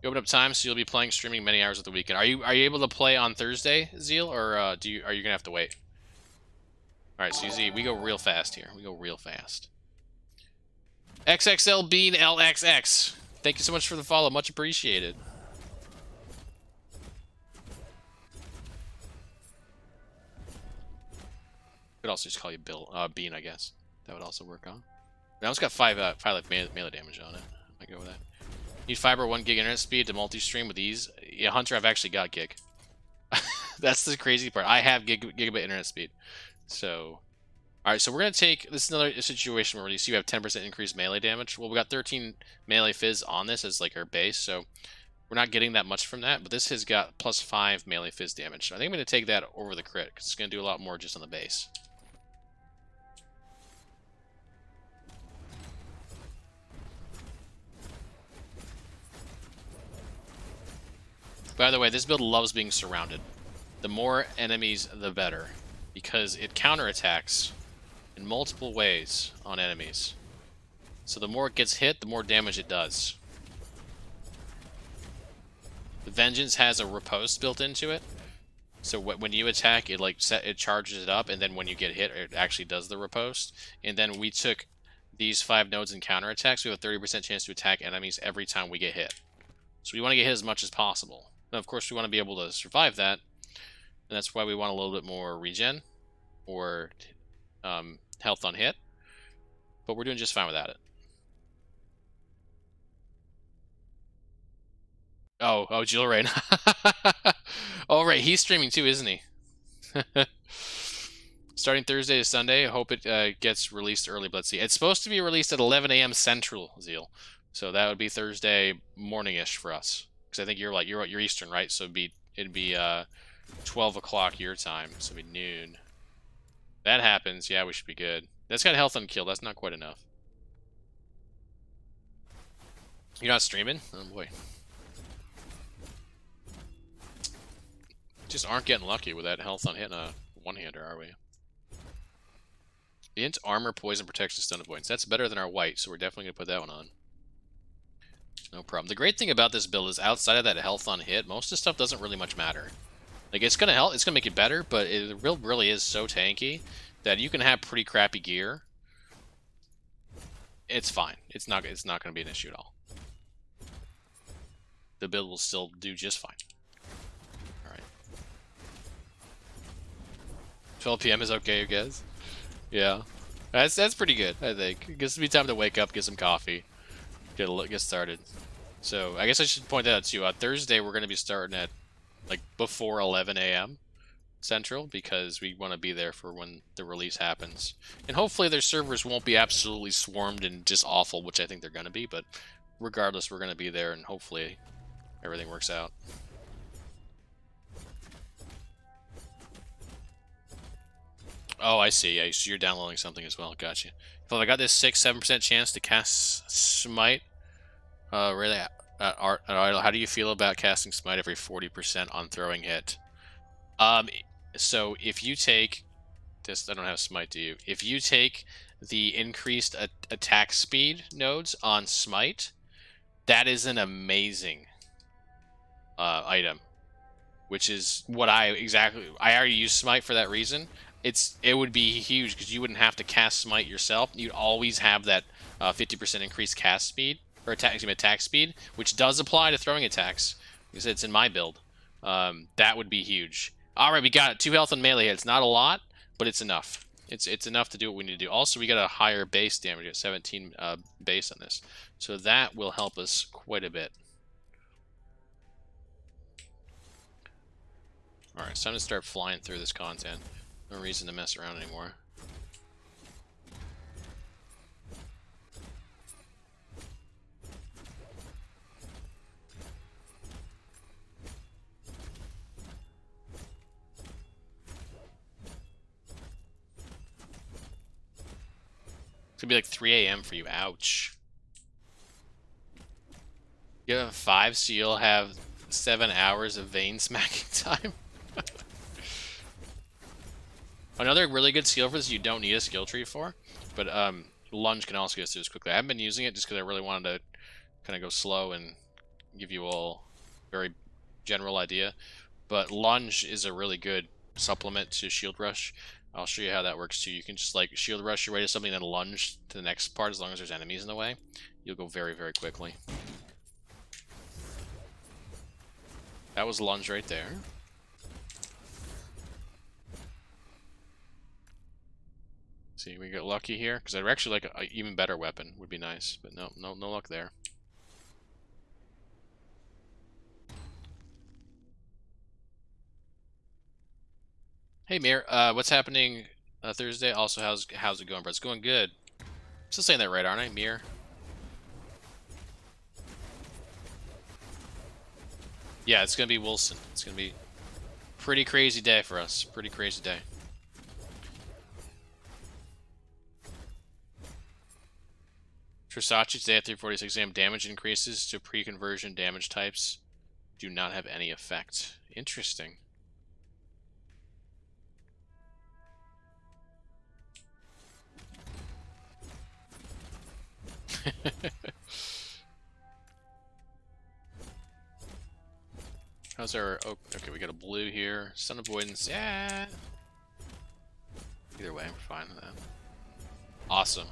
You open up time, so you'll be playing streaming many hours of the weekend. Are you able to play on Thursday, Zeal, or are you gonna have to wait? All right, so you see, we go real fast here. We go real fast. XXL Bean LXX. Thank you so much for the follow. Much appreciated. Could also just call you Bean, I guess. That would also work on. Now it's got 5 melee damage on it. I go with that. Need fiber 1 gig internet speed to multi-stream with ease. Yeah, Hunter, I've actually got gig. That's the crazy part. I have gigabit internet speed. So, all right. So we're gonna take this is another situation where you see we have 10% increased melee damage. Well, we got 13 melee fizz on this as like our base, so we're not getting that much from that. But this has got +5 melee fizz damage. So I think I'm gonna take that over the crit because it's gonna do a lot more just on the base. By the way, this build loves being surrounded. The more enemies, the better, because it counterattacks in multiple ways on enemies. So the more it gets hit, the more damage it does. The Vengeance has a riposte built into it, so when you attack, it it charges it up, and then when you get hit, it actually does the riposte. And then we took these 5 nodes in counterattacks. We have a 30% chance to attack enemies every time we get hit. So we want to get hit as much as possible. Now, of course, we want to be able to survive that, and that's why we want a little bit more regen or health on hit, but we're doing just fine without it. Oh, Jill Rain. Oh, right, he's streaming too, isn't he? Starting Thursday to Sunday. I hope it gets released early, but let's see. It's supposed to be released at 11 a.m. Central, Zeal. So that would be Thursday morning-ish for us. Because I think you're Eastern, right? So it'd be 12 o'clock your time, so it'd be noon. That happens, yeah, we should be good. That's got health on kill. That's not quite enough. You're not streaming? Oh boy. Just aren't getting lucky with that health on hit and a one-hander, are we? The int armor, poison, protection, stun avoidance. That's better than our white, so we're definitely gonna put that one on. No problem. The great thing about this build is outside of that health on hit, most of the stuff doesn't really much matter. Like, it's gonna help, it's gonna make it better, but it really is so tanky that you can have pretty crappy gear. It's fine. It's not gonna be an issue at all. The build will still do just fine. Alright. 12 p.m. is okay, you guys? Yeah. That's pretty good, I think. It gives me time to wake up, get some coffee, get started. So I guess I should point that out too. Thursday we're going to be starting at like before 11 a.m. Central because we want to be there for when the release happens. And hopefully their servers won't be absolutely swarmed and just awful, which I think they're going to be. But regardless, we're going to be there and hopefully everything works out. Oh, I see. Yeah, so you're downloading something as well. Gotcha. Well, I got this 6-7% chance to cast Smite. Really, how do you feel about casting Smite every 40% on throwing hit? So if you take this, I don't have Smite, do you? If you take the increased attack speed nodes on Smite, that is an amazing item. Which is what I already use Smite for that reason. It would be huge because you wouldn't have to cast Smite yourself. You'd always have that 50% increased cast speed or attack speed, which does apply to throwing attacks because it's in my build. That would be huge. All right, we got it. 2 health on melee hits. Not a lot, but it's enough. It's enough to do what we need to do. Also, we got a higher base damage. We got 17 base on this, so that will help us quite a bit. All right, it's time to start flying through this content. No reason to mess around anymore. It's gonna be like 3 a.m. for you. Ouch. You have 5, so you'll have 7 hours of vein smacking time. Another really good skill for this you don't need a skill tree for, but lunge can also get through this quickly. I haven't been using it just because I really wanted to kind of go slow and give you all a very general idea. But lunge is a really good supplement to shield rush. I'll show you how that works too. You can just like shield rush your way to something, then lunge to the next part as long as there's enemies in the way. You'll go very, very quickly. That was lunge right there. See, we get lucky here because I'd actually like an even better weapon would be nice, but no luck there. Hey Mir, what's happening Thursday? Also, how's it going, bro? It's going good. Still saying that right, aren't I, Mir? Yeah, it's gonna be Wilson. It's gonna be pretty crazy day for us. Pretty crazy day. Trisachi today at 346 AM. Damage increases to pre-conversion damage types do not have any effect. Interesting. How's our... Oh, okay, we got a blue here. Sun avoidance. Yeah. Either way, I'm fine with that. Awesome.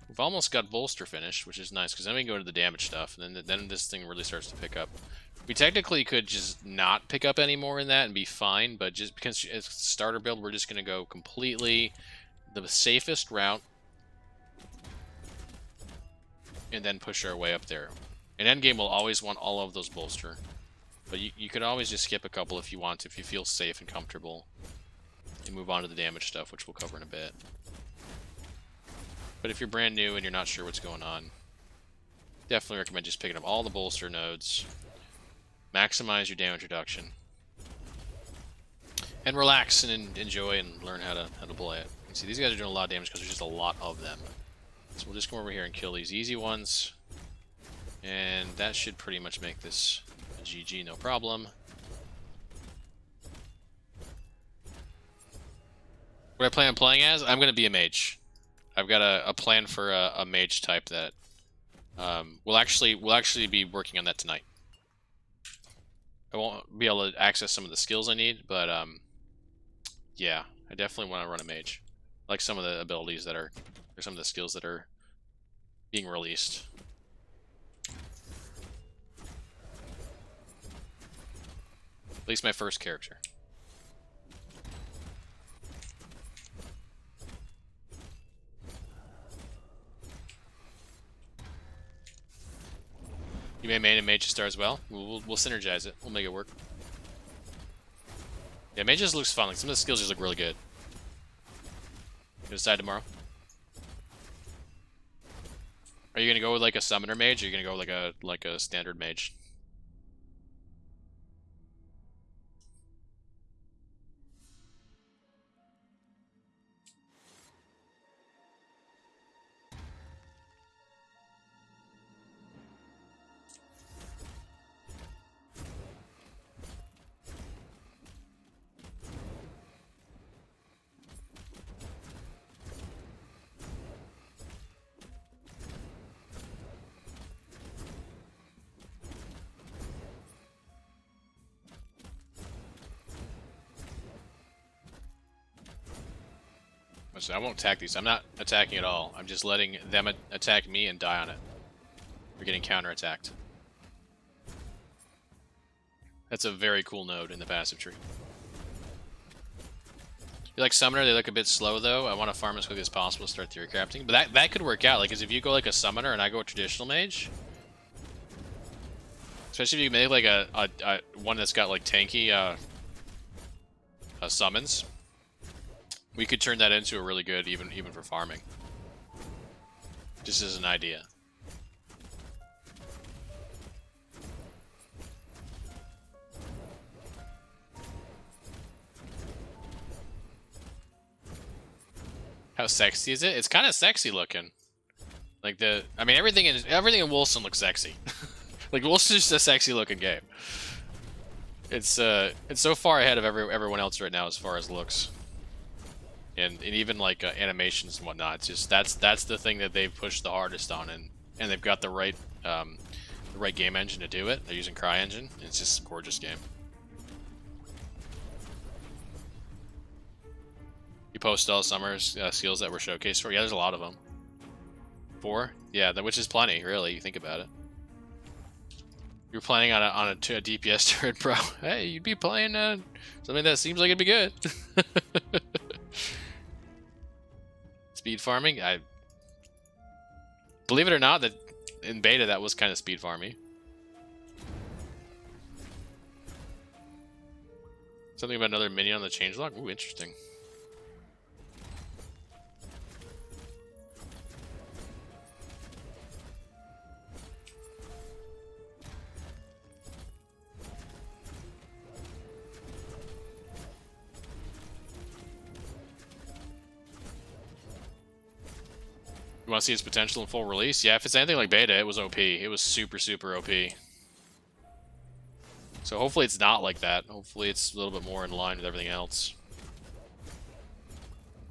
We've almost got bolster finished, which is nice, because then we can go to the damage stuff, and then this thing really starts to pick up. We technically could just not pick up any more in that and be fine, but just because it's a starter build, we're just going to go completely the safest route and then push our way up there. In endgame, we'll always want all of those bolster, but you could always just skip a couple if you want, if you feel safe and comfortable, and move on to the damage stuff, which we'll cover in a bit. But if you're brand new and you're not sure what's going on, definitely recommend just picking up all the bolster nodes, maximize your damage reduction, and relax and enjoy and learn how to play it. You can see these guys are doing a lot of damage because there's just a lot of them. So we'll just come over here and kill these easy ones, and that should pretty much make this a GG, no problem. What I plan on playing as? I'm going to be a mage. I've got a plan for a mage type that we'll actually be working on that tonight. I won't be able to access some of the skills I need, but yeah, I definitely want to run a mage. I like some of the abilities that are, or some of the skills that are being released. At least my first character. You may main and mage star as well. We'll synergize it. We'll make it work. Yeah, mage just looks fun. Like some of the skills just look really good. You decide tomorrow. Are you gonna go with like a summoner mage, or are you gonna go with like a standard mage? So I won't attack these. I'm not attacking at all. I'm just letting them attack me and die on it. We're getting counterattacked. That's a very cool node in the passive tree. You like Summoner, they look a bit slow though. I want to farm as quickly as possible to start theory crafting. But that could work out, like, because if you go like a Summoner and I go a Traditional Mage, especially if you make like a one that's got like tanky summons, we could turn that into a really good even for farming. Just as an idea. How sexy is it? It's kind of sexy looking. Like I mean, everything in Wolcen looks sexy. Like Wolcen's just a sexy looking game. It's so far ahead of everyone else right now as far as looks, and even like animations and whatnot. It's just that's the thing that they've pushed the hardest on, and they've got the right game engine to do it. They're using CryEngine. It's just a gorgeous game. You post all summer's skills that were showcased for. Yeah, there's a lot of them. 4? Yeah, which is plenty, really. You think about it. You're playing on a DPS turret, bro. Hey, you'd be playing something that seems like it'd be good. Speed farming? I believe it or not, that in beta that was kind of speed farmy. Something about another minion on the changelog? Ooh, interesting. You want to see its potential in full release? Yeah, if it's anything like beta, it was OP. It was super, super OP. So hopefully it's not like that. Hopefully it's a little bit more in line with everything else.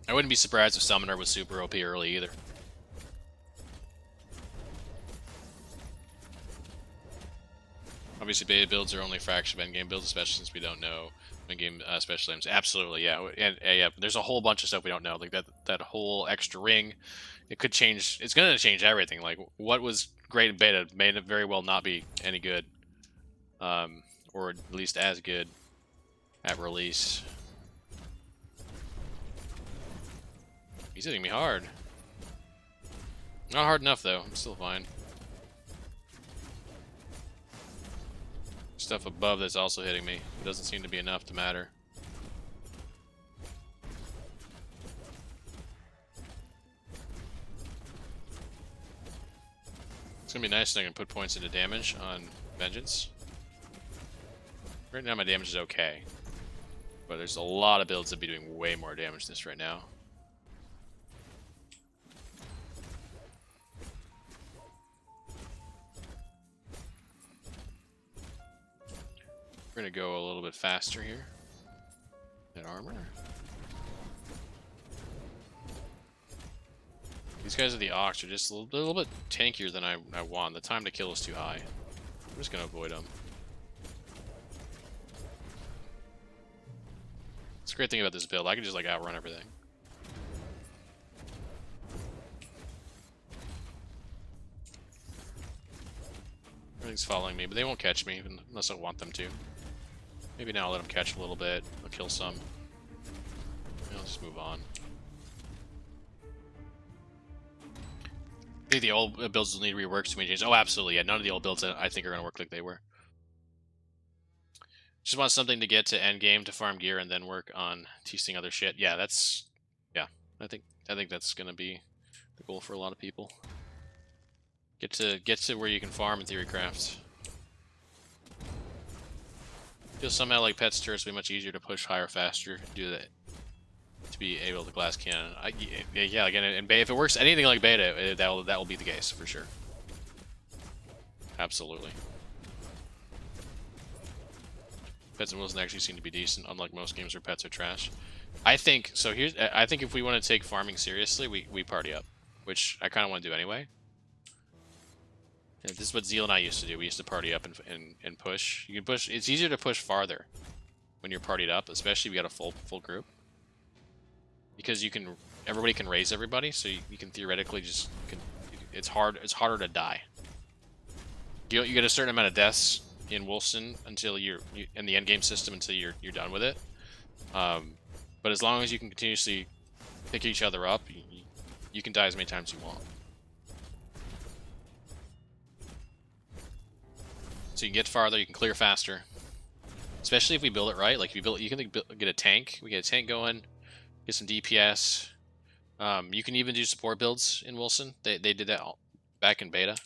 I wouldn't be surprised if Summoner was super OP early either. Obviously beta builds are only a fraction of endgame builds, especially since we don't know endgame special items. Absolutely, yeah. And yeah, there's a whole bunch of stuff we don't know. Like that whole extra ring. It could change. It's going to change everything. Like what was great in beta may it very well not be any good, or at least as good at release. He's hitting me hard. Not hard enough though. I'm still fine. Stuff above that's also hitting me. It doesn't seem to be enough to matter. It's gonna be nice that I can put points into damage on Vengeance. Right now my damage is okay, but there's a lot of builds that'd be doing way more damage than this right now. We're gonna go a little bit faster here. That armor. These guys of the Ox are just a little bit tankier than I want. The time to kill is too high. I'm just gonna avoid them. It's a great thing about this build. I can just like outrun everything. Everything's following me, but they won't catch me unless I want them to. Maybe now I'll let them catch a little bit. I'll kill some. I'll just move on. I think the old builds will need reworks to be changed. Oh, absolutely. Yeah, none of the old builds I think are going to work like they were. Just want something to get to end game to farm gear and then work on teasing other shit. Yeah, that's I think that's going to be the goal for a lot of people. Get to where you can farm and theory craft. Feels somehow like pets turrets will be much easier to push higher faster. Do that to be able to glass cannon. Yeah, again, and if it works anything like beta, that will be the case for sure. Absolutely. Pets and Wilson actually seem to be decent, unlike most games where pets are trash. I think so. I think if we want to take farming seriously, we party up, which I kind of want to do anyway. Yeah, this is what Zeal and I used to do. We used to party up and push. You can push. It's easier to push farther when you're partied up, especially if you got a full group, because everybody can raise everybody, so you can theoretically just it's harder to die. You get a certain amount of deaths in Wolcen until you're in the end game system until you're done with it. But as long as you can continuously pick each other up, you can die as many times as you want. So you can get farther, you can clear faster. Especially if we build it right. Like if you build, you can get a tank. We get a tank going, get some DPS. You can even do support builds in Wilson. They did that back in beta.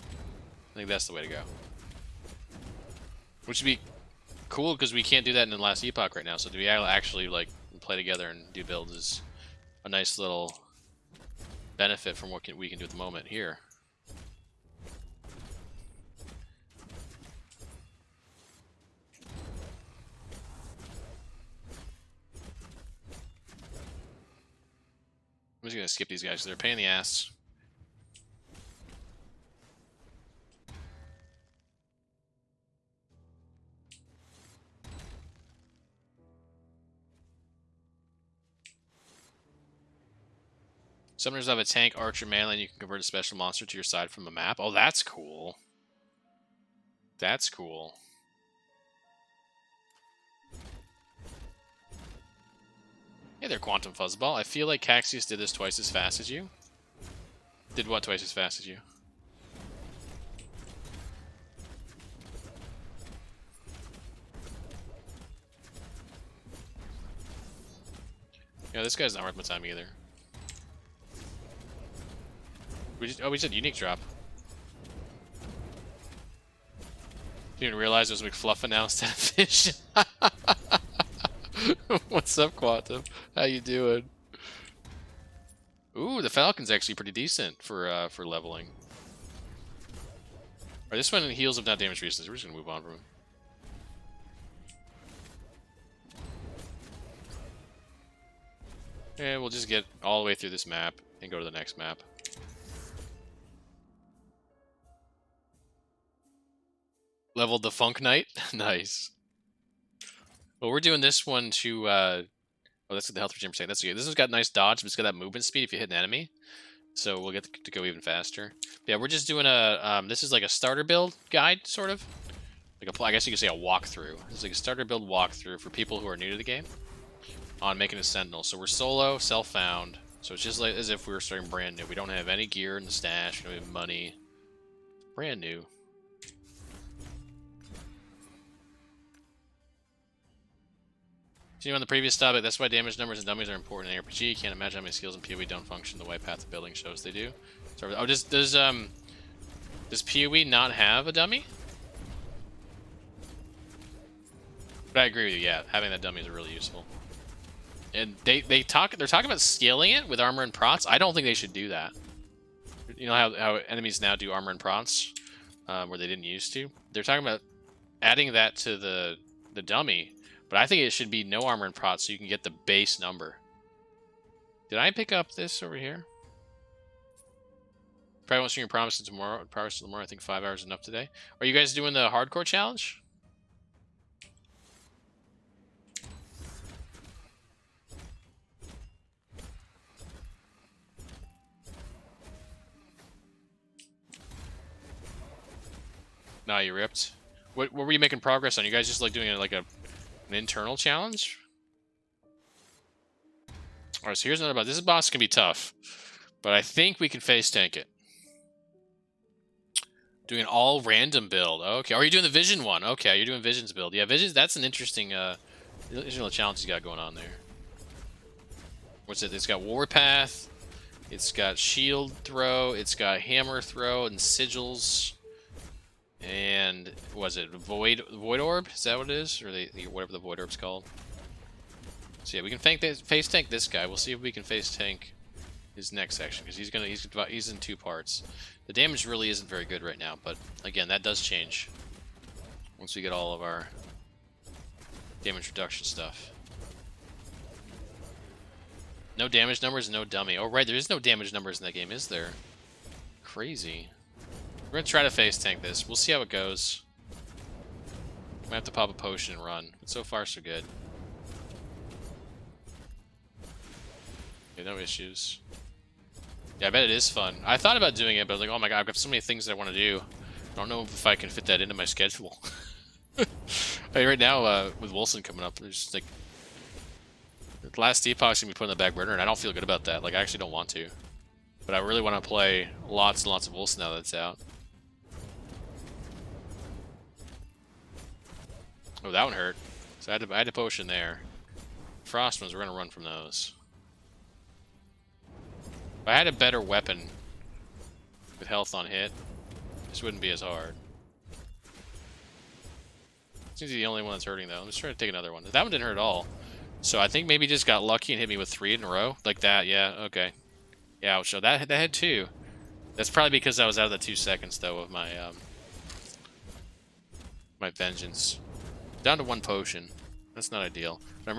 I think that's the way to go. Which would be cool because we can't do that in the last Epoch right now. So to be able to actually like play together and do builds is a nice little benefit from what we can do at the moment here. I'm just gonna skip these guys because they're a pain in the ass. Summoners have a tank, archer, melee, and you can convert a special monster to your side from the map. Oh, that's cool. That's cool. Hey there, Quantum Fuzzball. I feel like Caxius did this twice as fast as you. Did what twice as fast as you? Yeah, this guy's not worth my time either. We said unique drop. Didn't even realize it was McFluffin now instead of fish. What's up, Quantum? How you doing? Ooh, the Falcon's actually pretty decent for leveling. Alright, this one heals if not damage resistance. We're just gonna move on from him. And we'll just get all the way through this map and go to the next map. Leveled the Funk Knight? Nice. Well, we're doing this one to, oh, that's the health regen percent. That's good. This one's got nice dodge, but it's got that movement speed if you hit an enemy. So we'll get to go even faster. Yeah, we're just doing a, this is like a starter build guide, sort of. Like I guess you could say a walkthrough. It's like a starter build walkthrough for people who are new to the game on making a Sentinel. So we're solo, self-found. So it's just like as if we were starting brand new. We don't have any gear in the stash. We don't have money. Brand new. On the previous topic, that's why damage numbers and dummies are important in RPG. Can't imagine how many skills in PoE don't function the way Path to Building shows they do. So, oh, does PoE not have a dummy? But I agree with you. Yeah, having that dummy is really useful. And they're talking about scaling it with armor and prots. I don't think they should do that. You know how enemies now do armor and prots, where they didn't used to. They're talking about adding that to the dummy. But I think it should be no armor and prots so you can get the base number. Did I pick up this over here? Probably won't see your promise tomorrow. Promise tomorrow. I think 5 hours is enough today. Are you guys doing the hardcore challenge? Nah, you ripped. What were you making progress on? You guys just like doing it like an internal challenge? Alright, so here's another boss. This boss can be tough, but I think we can face tank it. Doing an all random build. Okay. Are you doing the Vision one? Okay, you're doing Vision's build. Yeah, Visions, that's an interesting challenge you got going on there. What's it? It's got Warpath, it's got Shield Throw, it's got Hammer Throw and Sigils. And was it Void Orb? Is that what it is, or whatever the Void Orb's called? So yeah, we can face tank this guy. We'll see if we can face tank his next section because he's in 2 parts. The damage really isn't very good right now, but again, that does change once we get all of our damage reduction stuff. No damage numbers, no dummy. Oh right, there is no damage numbers in that game, is there? Crazy. We're gonna try to face tank this. We'll see how it goes. Might have to pop a potion and run. But so far, so good. Yeah, no issues. Yeah, I bet it is fun. I thought about doing it, but I was like, oh my god, I've got so many things that I want to do. I don't know if I can fit that into my schedule. Hey, right now, with Wilson coming up, there's like the last Epoch's gonna be put on the back burner, and I don't feel good about that. Like, I actually don't want to, but I really want to play lots and lots of Wilson now that it's out. Oh, that one hurt. So I had to potion there. Frost ones, we're gonna run from those. If I had a better weapon with health on hit, this wouldn't be as hard. Seems to be the only one that's hurting though. I'm just trying to take another one. That one didn't hurt at all. So I think maybe just got lucky and hit me with 3 in a row. Like that, yeah, okay. Yeah, I'll show that had 2. That's probably because I was out of the 2 seconds though of my my vengeance. Down to 1 potion. That's not ideal. But I'm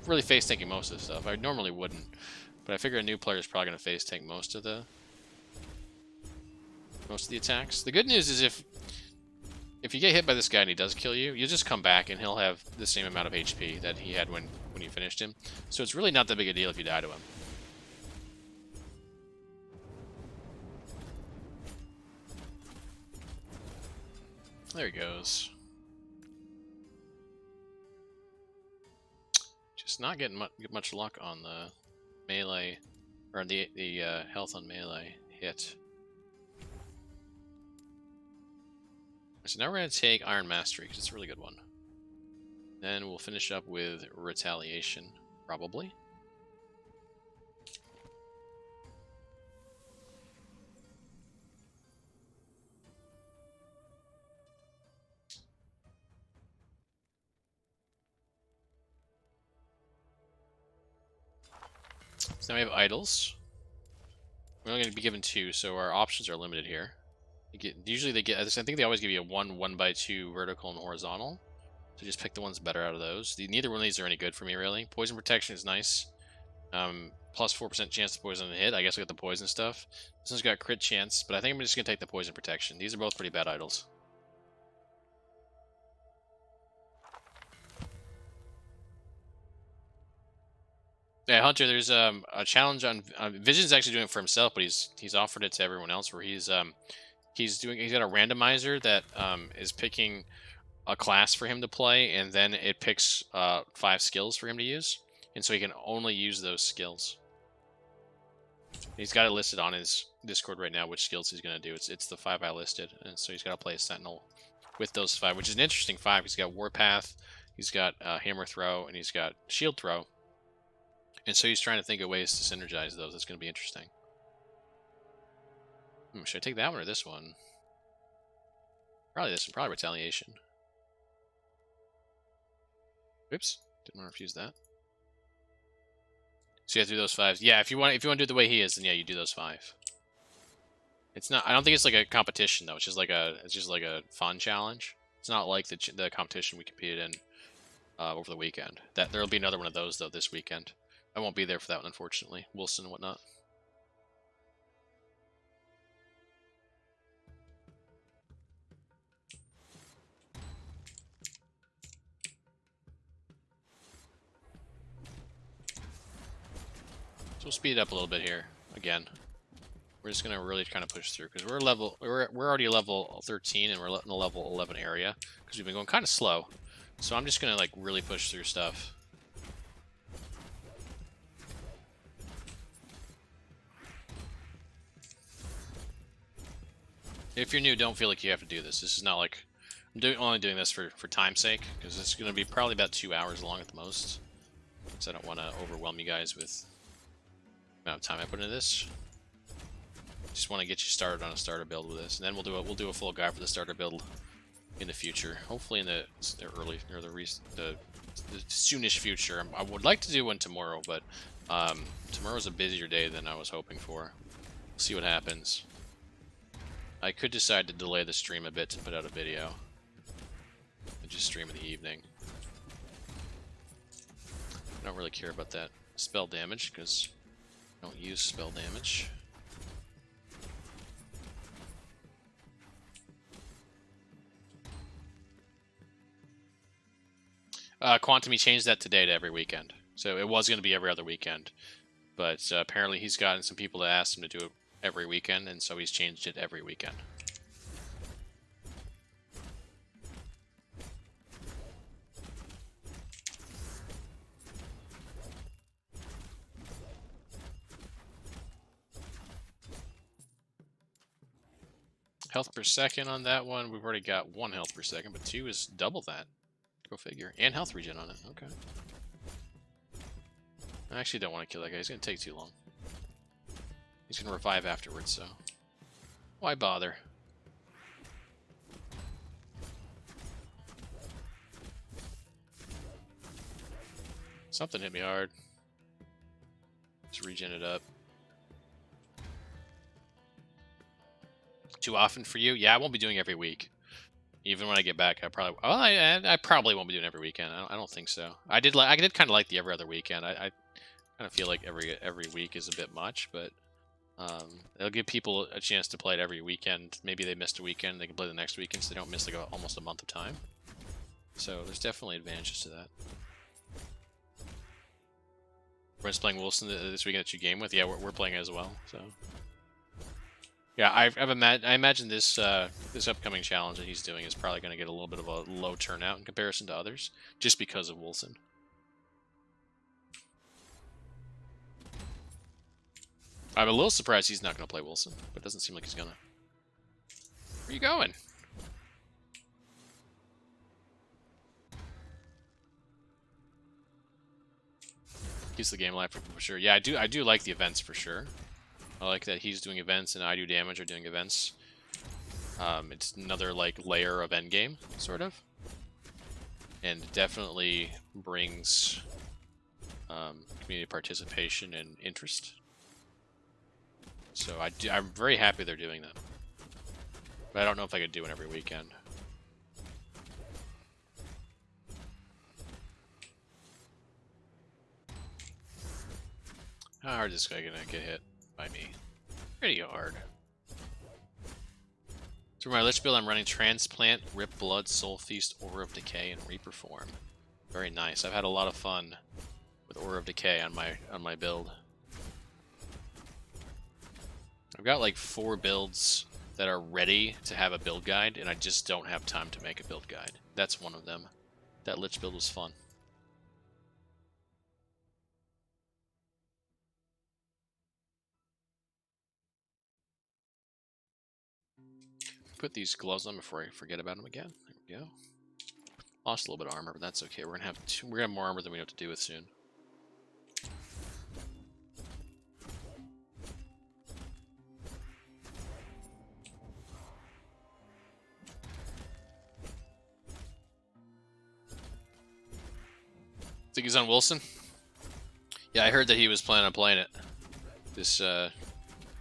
really face tanking most of the stuff. I normally wouldn't. But I figure a new player is probably gonna face tank most of the attacks. The good news is if you get hit by this guy and he does kill you, you just come back and he'll have the same amount of HP that he had when you finished him. So it's really not that big a deal if you die to him. There he goes. Just not getting much luck on the melee, or the health on melee hit. So now we're going to take Iron Mastery, because it's a really good one. Then we'll finish up with Retaliation, probably. So now we have Idols. We're only going to be given 2, so our options are limited here. Usually they get, I think they always give you a 1/2 vertical and horizontal. So just pick the ones better out of those. Neither one of these are any good for me, really. Poison Protection is nice. Plus 4% chance to poison and hit. I guess we got the poison stuff. This one's got crit chance, but I think I'm just going to take the Poison Protection. These are both pretty bad idols. Yeah, Hunter, there's a challenge on Vision's actually doing it for himself, but he's offered it to everyone else where he's got a randomizer that is picking a class for him to play, and then it picks 5 skills for him to use, and so he can only use those skills. He's got it listed on his Discord right now which skills he's going to do. It's the 5 I listed, and so he's got to play a Sentinel with those 5, which is an interesting 5. He's got Warpath, he's got Hammer Throw, and he's got Shield Throw, and so he's trying to think of ways to synergize those. That's going to be interesting. Should I take that one or this one? Probably this one. Probably Retaliation. Oops, didn't want to refuse that. So you have to do those 5s. Yeah, if you want to do it the way he is, then yeah, you do those 5. It's not. I don't think it's like a competition though. It's just like a fun challenge. It's not like the competition we competed in over the weekend. There'll be another one of those though this weekend. I won't be there for that one, unfortunately. Wilson and whatnot. So we'll speed it up a little bit here again. We're just gonna really kind of push through because we're already level 13 and we're in the level 11 area because we've been going kind of slow. So I'm just gonna like really push through stuff. If you're new, don't feel like you have to do this. This is not like I'm only doing this for time's sake because it's gonna be probably about 2 hours long at the most. So I don't want to overwhelm you guys with the amount of time I put into this. Just want to get you started on a starter build with this, and then we'll do a full guide for the starter build in the future. Hopefully in the early or the soonish future. I would like to do one tomorrow, but tomorrow's a busier day than I was hoping for. We'll see what happens. I could decide to delay the stream a bit to put out a video and just stream in the evening. I don't really care about that spell damage because I don't use spell damage. Quantum, he changed that today to every weekend. So it was going to be every other weekend. But apparently he's gotten some people to ask him to do it every weekend, and so he's changed it every weekend. Health per second on that one. We've already got 1 health per second, but 2 is double that. Go figure. And health regen on it. Okay. I actually don't want to kill that guy. He's going to take too long. He's going to revive afterwards, so why bother? Something hit me hard. Just regen it up. Too often for you? Yeah, I won't be doing every week. Even when I get back, I probably. Well, I probably won't be doing every weekend. I don't think so. I did kind of like the every other weekend. I kind of feel like every week is a bit much, but it'll give people a chance to play it every weekend. Maybe they missed a weekend, they can play the next weekend, so they don't miss like almost a month of time. So there's definitely advantages to that. Everyone's playing Wilson this weekend that you game with. Yeah, we're playing it as well. So yeah, I imagine this this upcoming challenge that he's doing is probably going to get a little bit of a low turnout in comparison to others, just because of Wilson. I'm a little surprised he's not going to play Wilson, but it doesn't seem like he's going to. Where are you going? Keeps the game alive for sure. Yeah, I do like the events for sure. I like that he's doing events and I do damage or doing events. It's another like layer of endgame, sort of, and definitely brings community participation and interest. So I'm very happy they're doing that. But I don't know if I could do it every weekend. How hard is this guy gonna get hit by me? Pretty hard. So for my Lich build, I'm running Transplant, Rip Blood, Soul Feast, Aura of Decay, and Reperform. Very nice. I've had a lot of fun with Aura of Decay on my build. I've got like 4 builds that are ready to have a build guide, and I just don't have time to make a build guide. That's one of them. That Lich build was fun. Put these gloves on before I forget about them again. There we go. Lost a little bit of armor, but that's okay. We're gonna have more armor than we know what to do with soon. Think he's on Wilson? Yeah, I heard that he was planning on playing it this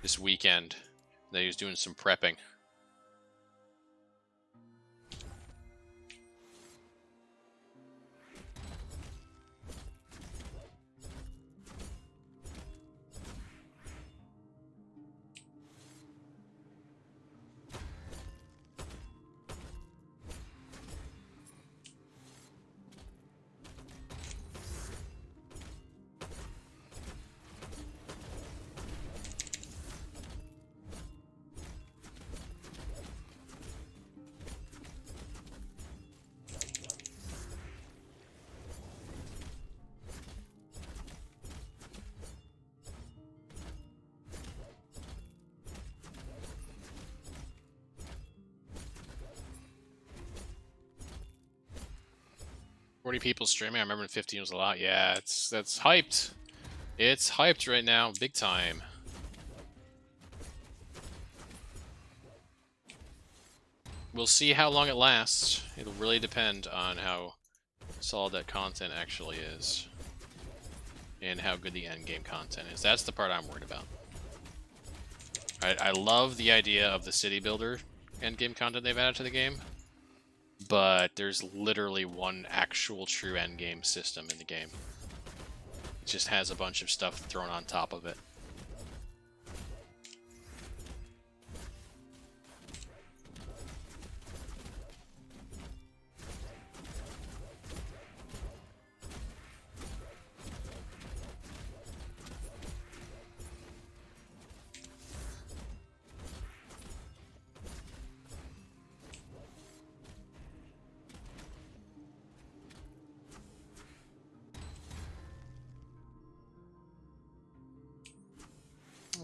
this weekend. That he was doing some prepping. Forty people streaming. I remember in 15 was a lot. Yeah, that's hyped. It's hyped right now, big time. We'll see how long it lasts. It'll really depend on how solid that content actually is, and how good the end game content is. That's the part I'm worried about. I love the idea of the city builder end game content they've added to the game, but there's literally one actual true end game system in the game. It just has a bunch of stuff thrown on top of it.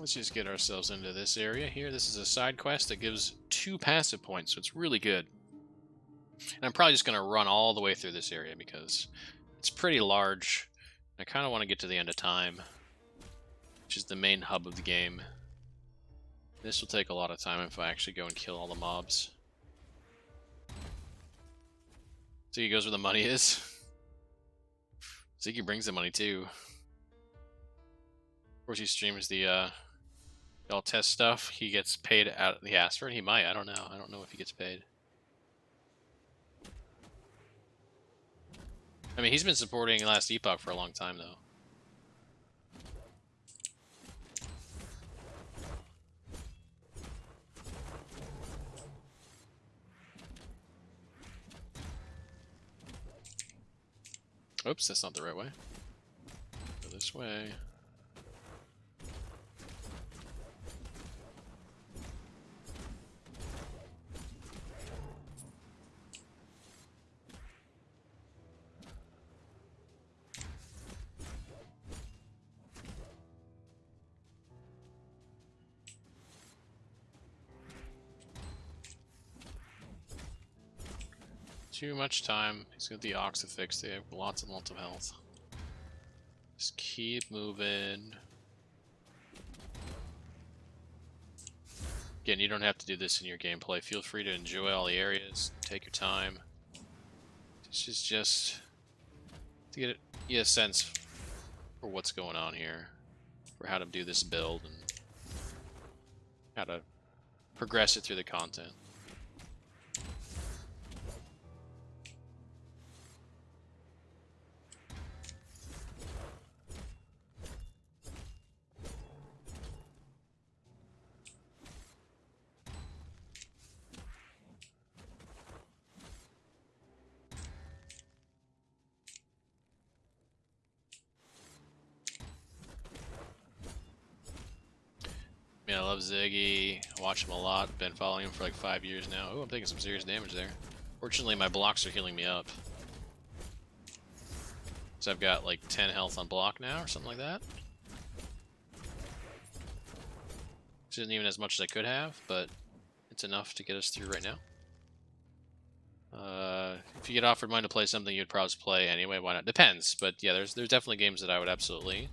Let's just get ourselves into this area here. This is a side quest that gives 2 passive points, so it's really good. And I'm probably just going to run all the way through this area because it's pretty large. I kind of want to get to the end of time, which is the main hub of the game. This will take a lot of time if I actually go and kill all the mobs. Ziggy goes where the money is. Ziggy brings the money too. Of course, he streams the all test stuff. He gets paid out. He asked for it. He might. I don't know. I don't know if he gets paid. I mean, he's been supporting Last Epoch for a long time, though. Oops, that's not the right way. Go this way. Too much time. He's got the Oxifix. They have lots and lots of health. Just keep moving. Again, you don't have to do this in your gameplay. Feel free to enjoy all the areas. Take your time. This is just to get a sense for what's going on here, for how to do this build, and how to progress it through the content. I love Ziggy. I watch him a lot. Been following him for like 5 years now. Oh, I'm taking some serious damage there. Fortunately, my blocks are healing me up. So I've got like 10 health on block now, or something like that. Which isn't even as much as I could have, but it's enough to get us through right now. If you get offered money to play something you'd probably play anyway, why not? Depends, but yeah, there's definitely games that I would absolutely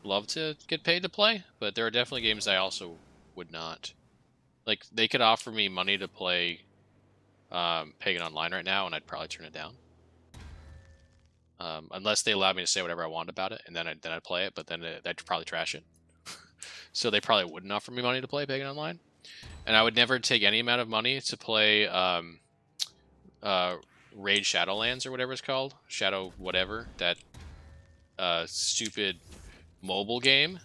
love to get paid to play, but there are definitely games I also would not. Like, they could offer me money to play Pagan Online right now, and I'd probably turn it down. Unless they allowed me to say whatever I want about it, and then I'd play it, but then I'd probably trash it. So they probably wouldn't offer me money to play Pagan Online. And I would never take any amount of money to play Raid Shadowlands or whatever it's called. Shadow whatever. That stupid mobile game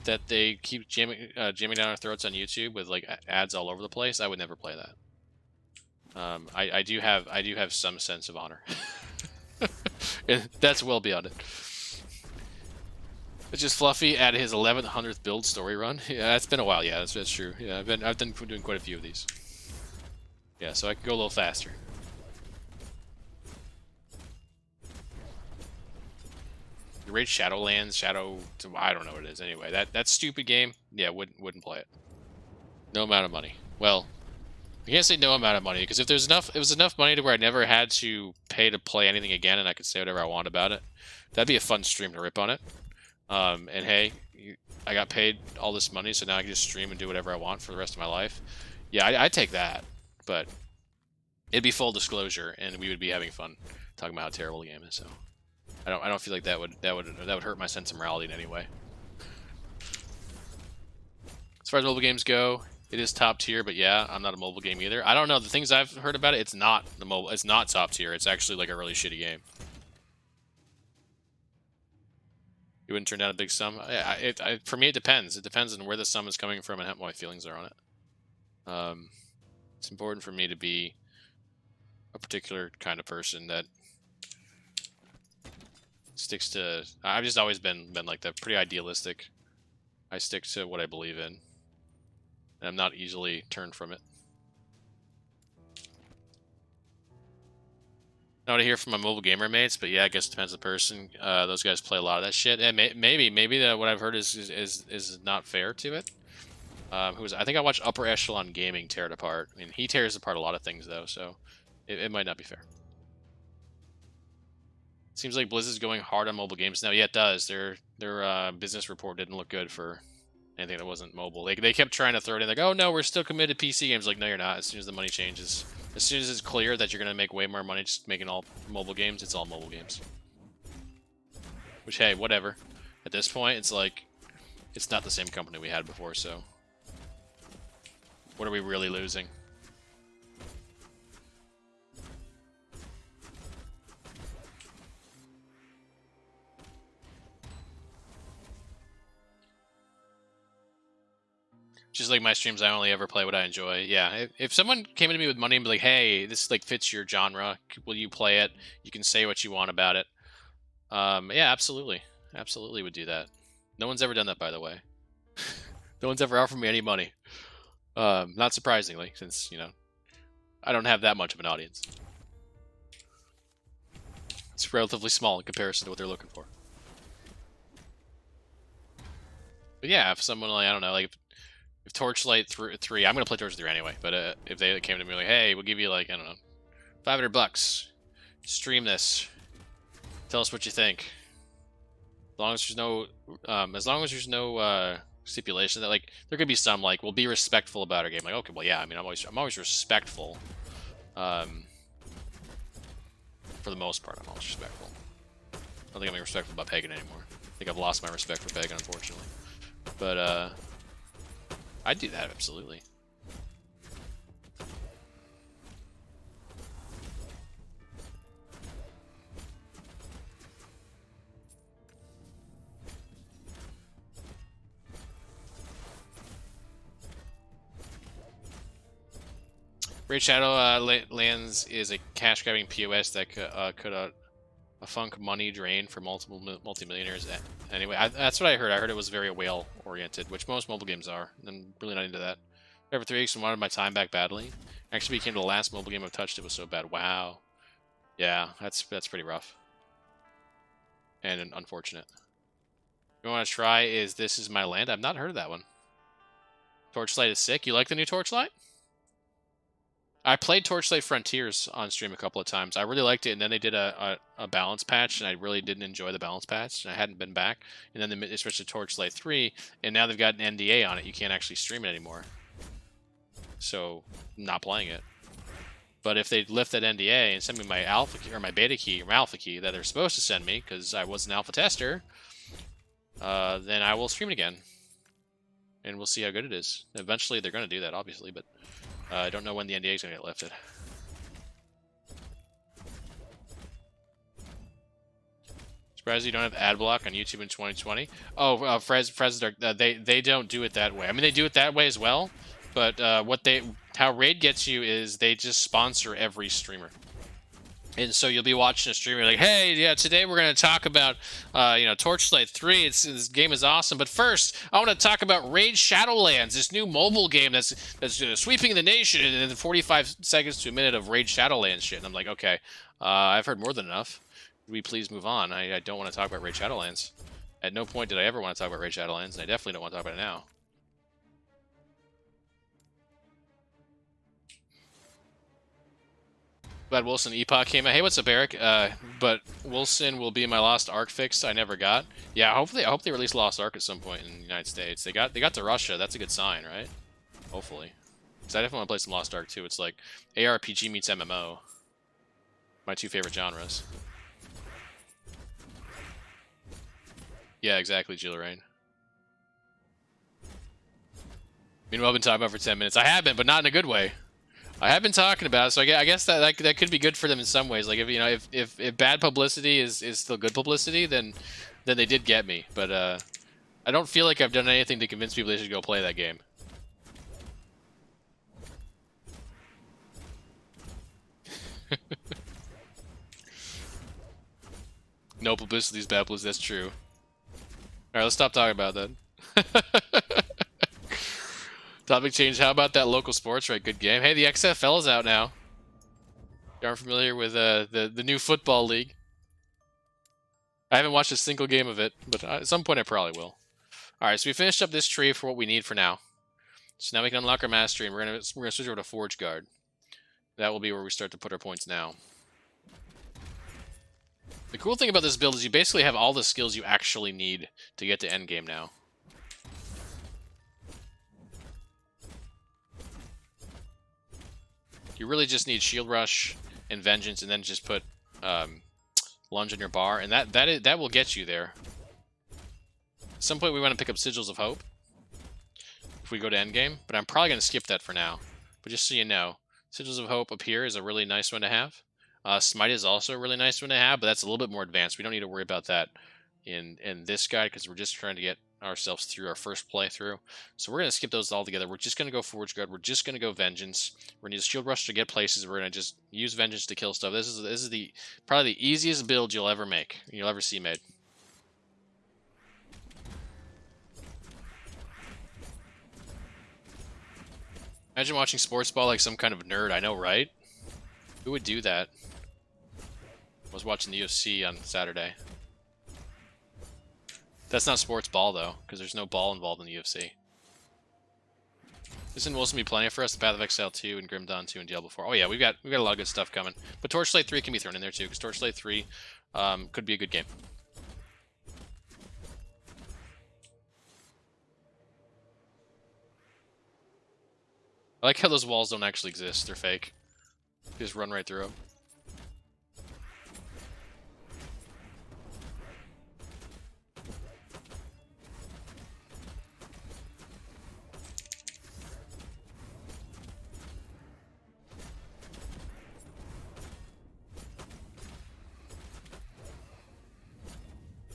that they keep jamming down our throats on YouTube with like ads all over the place. I would never play that. I do have some sense of honor. That's well beyond it. It's just Fluffy at his 1100th build story run. Yeah, it's been a while. Yeah, that's true. Yeah, I've been doing quite a few of these. Yeah, so I can go a little faster. Raid Shadowlands, I don't know what it is. Anyway, that stupid game. Yeah, wouldn't play it. No amount of money. Well, I can't say no amount of money because if it was enough money to where I never had to pay to play anything again, and I could say whatever I want about it. That'd be a fun stream to rip on it. And hey, I got paid all this money, so now I can just stream and do whatever I want for the rest of my life. Yeah, I'd take that, but it'd be full disclosure, and we would be having fun talking about how terrible the game is. So I don't feel like that would hurt my sense of morality in any way. As far as mobile games go, it is top tier, but yeah, I'm not a mobile game either. I don't know, the things I've heard about it, it's not top tier. It's actually like a really shitty game. You wouldn't turn down a big sum? For me, it depends. It depends on where the sum is coming from and how my feelings are on it. It's important for me to be a particular kind of person that sticks to... I've just always been like that, pretty idealistic. I stick to what I believe in. And I'm not easily turned from it. Not what I hear from my mobile gamer mates, but yeah, I guess it depends on the person. Those guys play a lot of that shit, and maybe that what I've heard is not fair to it. Who was I think I watched Upper Echelon Gaming tear it apart. I mean, he tears apart a lot of things though, so it might not be fair. Seems like Blizzard's going hard on mobile games now. Yeah, it does. Their business report didn't look good for anything that wasn't mobile. They kept trying to throw it in like, oh no, we're still committed to PC games. Like, no, you're not. As soon as the money changes, as soon as it's clear that you're gonna make way more money just making all mobile games, it's all mobile games. Which, hey, whatever. At this point, it's like, it's not the same company we had before, so what are we really losing? Just like my streams, I only ever play what I enjoy. Yeah, if someone came to me with money and be like, hey, this like fits your genre, will you play it? You can say what you want about it. Yeah, absolutely. Absolutely would do that. No one's ever done that, by the way. No one's ever offered me any money. Not surprisingly, since, you know, I don't have that much of an audience. It's relatively small in comparison to what they're looking for. But yeah, if someone, like, I don't know, like, if Torchlight 3, I'm going to play Torchlight 3 anyway, but if they came to me like, hey, we'll give you, like, I don't know, $500, stream this, tell us what you think. As long as there's no stipulation that, like, there could be some, like, we'll be respectful about our game. Like, okay, well, yeah, I mean, I'm always respectful. For the most part, I'm always respectful. I don't think I'm respectful about Pagan anymore. I think I've lost my respect for Pagan, unfortunately. But, I'd do that, absolutely. Raid Shadow Lands is a cash-grabbing POS that could a funk money drain for multiple multimillionaires. Anyway, that's what I heard. I heard it was very whale-oriented, which most mobile games are. I'm really not into that. Every 3 weeks and wanted my time back badly. Actually became the last mobile game I've touched. It was so bad. Wow. Yeah, that's pretty rough. And unfortunate. You want to try is This Is My Land? I've not heard of that one. Torchlight is sick. You like the new Torchlight? I played Torchlight Frontiers on stream a couple of times. I really liked it, and then they did a balance patch, and I really didn't enjoy the balance patch, and I hadn't been back. And then they switched to Torchlight 3, and now they've got an NDA on it. You can't actually stream it anymore. So, I'm not playing it. But if they lift that NDA and send me my alpha key, or my beta key, or my alpha key that they're supposed to send me, because I was an alpha tester, then I will stream it again. And we'll see how good it is. Eventually, they're going to do that, obviously, but I don't know when the NDA is going to get lifted. Surprised you don't have ad block on YouTube in 2020. Oh, they don't do it that way. I mean, they do it that way as well, but how Raid gets you is they just sponsor every streamer. And so you'll be watching a streamer like, hey, yeah, today we're going to talk about, Torchlight 3. This game is awesome. But first, I want to talk about Raid Shadowlands, this new mobile game that's sweeping the nation. And then 45 seconds to a minute of Raid Shadowlands shit. And I'm like, okay, I've heard more than enough. Could we please move on? I don't want to talk about Raid Shadowlands. At no point did I ever want to talk about Raid Shadowlands, and I definitely don't want to talk about it now. Glad Wilson Epoch came out. Hey, what's up, Eric? But Wilson will be my Lost Ark fix I never got. Yeah, I hope they release Lost Ark at some point in the United States. They got to Russia. That's a good sign, right? Hopefully. Because I definitely want to play some Lost Ark too. It's like ARPG meets MMO. My two favorite genres. Yeah, exactly, Jill Rain. Meanwhile, I've been talking about it for 10 minutes. I have been, but not in a good way. I have been talking about it, so I guess that could be good for them in some ways. Like, if bad publicity is still good publicity, then they did get me. But I don't feel like I've done anything to convince people they should go play that game. No publicity is bad publicity. That's true. All right, let's stop talking about that. Topic change. How about that local sports? Right, good game. Hey, the XFL is out now. Aren't familiar with the new football league? I haven't watched a single game of it, but at some point I probably will. All right, so we finished up this tree for what we need for now. So now we can unlock our mastery, and we're gonna switch over to Forge Guard. That will be where we start to put our points now. The cool thing about this build is you basically have all the skills you actually need to get to endgame now. You really just need Shield Rush and Vengeance, and then just put Lunge on your bar, and that will get you there. At some point we want to pick up Sigils of Hope if we go to endgame, but I'm probably going to skip that for now. But just so you know, Sigils of Hope up here is a really nice one to have. Smite is also a really nice one to have, but that's a little bit more advanced. We don't need to worry about that in this guide because we're just trying to get ourselves through our first playthrough. So we're going to skip those all together. We're just going to go Forge Guard. We're just going to go Vengeance. We're going to use Shield Rush to get places. We're going to just use Vengeance to kill stuff. This is probably the easiest build you'll ever make. You'll ever see made. Imagine watching sports ball like some kind of nerd. I know, right? Who would do that? I was watching the UFC on Saturday. That's not sports ball, though, because there's no ball involved in the UFC. Isn't Wilson be plenty for us? The Path of Exile 2 and Grim Dawn 2 and Diablo 4. Oh yeah, we've got a lot of good stuff coming. But Torchlight 3 can be thrown in there too, because Torchlight 3 could be a good game. I like how those walls don't actually exist. They're fake. You just run right through them.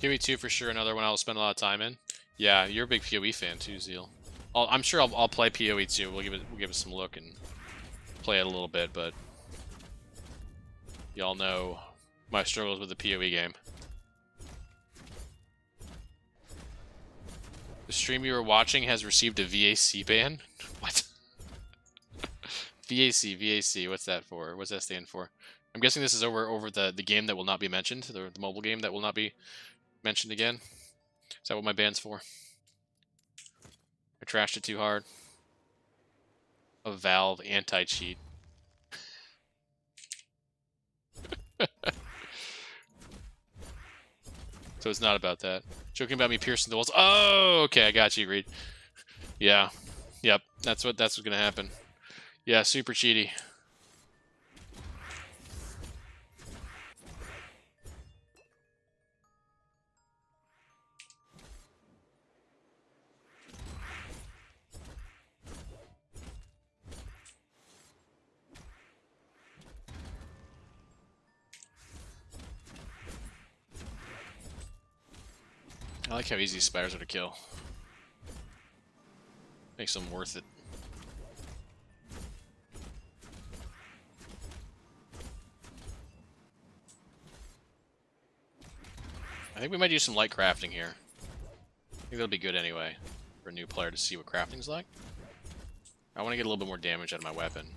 PoE 2 for sure, another one I'll spend a lot of time in. Yeah, you're a big PoE fan too, Zeal. I'm sure I'll play PoE 2. We'll give it some look and play it a little bit, but y'all know my struggles with the PoE game. The stream you were watching has received a VAC ban? What? VAC, what's that for? What's that stand for? I'm guessing this is over the game that will not be mentioned, the mobile game that will not be mentioned again. Is that what my ban's for? I trashed it too hard. A Valve anti-cheat. So it's not about that. Joking about me piercing the walls. Oh, okay, I got you, Reed. Yeah. Yep, that's what's gonna happen. Yeah, super cheaty. I like how easy spiders are to kill. Makes them worth it. I think we might do some light crafting here. I think that'll be good anyway for a new player to see what crafting's like. I want to get a little bit more damage out of my weapon.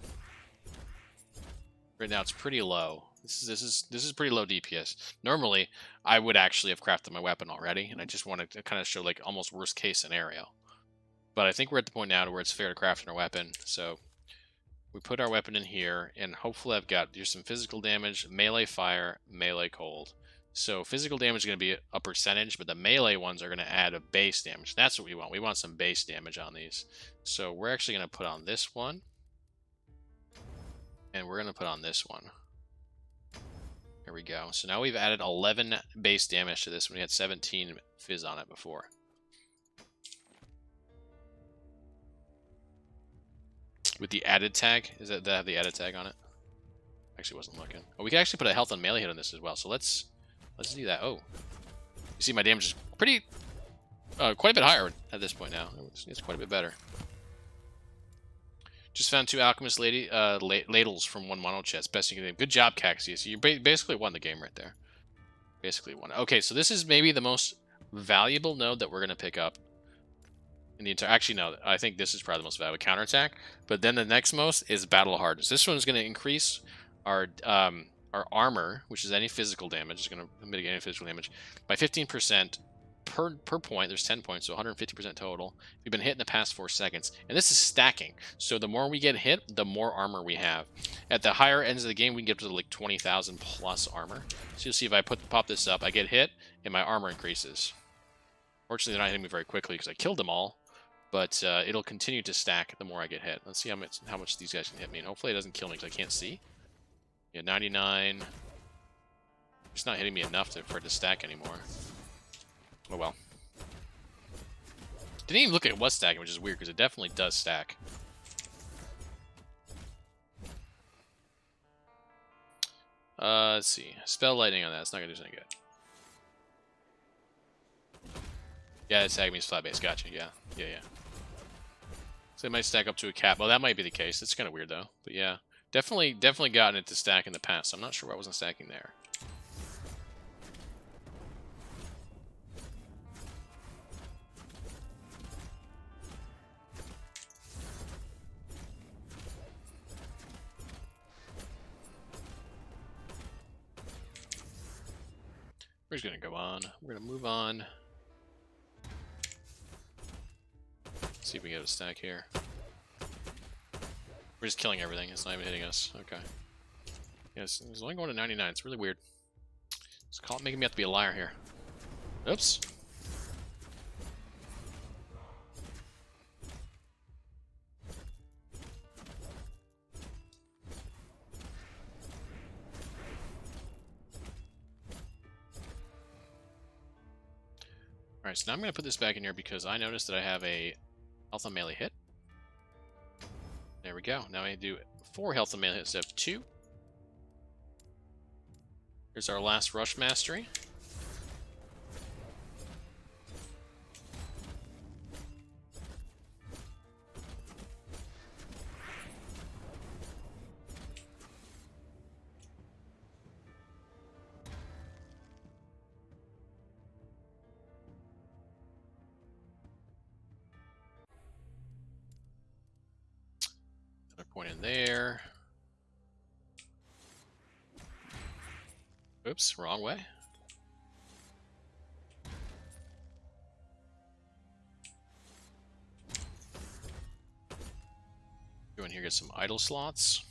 Right now it's pretty low. This is pretty low DPS. Normally, I would actually have crafted my weapon already, and I just wanted to kind of show like almost worst case scenario. But I think we're at the point now to where it's fair to craft our weapon. So we put our weapon in here, and hopefully I've got here's some physical damage, melee fire, melee cold. So physical damage is going to be a percentage, but the melee ones are going to add a base damage. That's what we want. We want some base damage on these. So we're actually going to put on this one, and we're going to put on this one. There we go. So now we've added 11 base damage to this when we had 17 fizz on it before. With the added tag? Is that have the added tag on it? Actually wasn't looking. Oh, we can actually put a health on melee hit on this as well. So let's do that. Oh. You see my damage is pretty quite a bit higher at this point now. It's quite a bit better. Just found 2 alchemist ladles from 1 mono chest. Best you can do. Good job, Caxius. You basically won the game right there. Basically won. Okay, so this is maybe the most valuable node that we're going to pick up in the entire... Actually, no. I think this is probably the most valuable. Counterattack. But then the next most is battle hardness. This one's going to increase our armor, which is any physical damage, is going to mitigate any physical damage by 15% per point. There's 10 points, so 150% total. We've been hit in the past 4 seconds, and this is stacking. So the more we get hit, the more armor we have. At the higher ends of the game, we can get up to like 20,000 plus armor. So you'll see if I pop this up, I get hit, and my armor increases. Fortunately, they're not hitting me very quickly because I killed them all, but it'll continue to stack the more I get hit. Let's see how much these guys can hit me, and hopefully it doesn't kill me because I can't see. Yeah, 99. It's not hitting me enough for it to stack anymore. Oh well. Didn't even look at it was stacking, which is weird because it definitely does stack. Let's see. Spell lightning on that. It's not gonna do anything good. Yeah, it's tagging me as flat base. Gotcha. Yeah. So it might stack up to a cap. Well, that might be the case. It's kind of weird though. But yeah, definitely gotten it to stack in the past. So I'm not sure why I wasn't stacking there. We're just gonna go on. We're gonna move on. See if we get a stack here. We're just killing everything. It's not even hitting us. Okay. Yes, it's only going to 99. It's really weird. It's making me have to be a liar here. Oops. Alright, so now I'm going to put this back in here because I noticed that I have a health on melee hit. There we go. Now I do 4 health on melee hits instead of 2. Here's our last rush mastery. Another point in there. Oops, wrong way. Go in here, get some idle slots.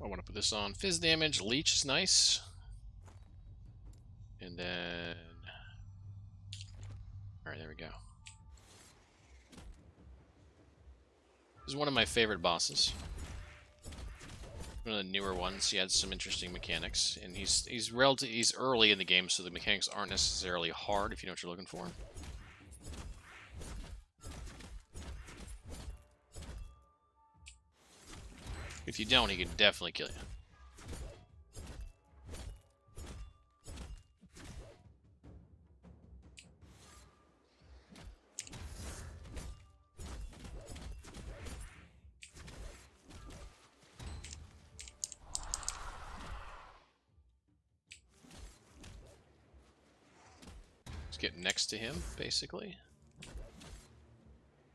I want to put this on fizz damage. Leech is nice. And then... Alright, there we go. This is one of my favorite bosses. One of the newer ones. He had some interesting mechanics. And he's early in the game, so the mechanics aren't necessarily hard if you know what you're looking for. If you don't, he can definitely kill you. Just get next to him, basically.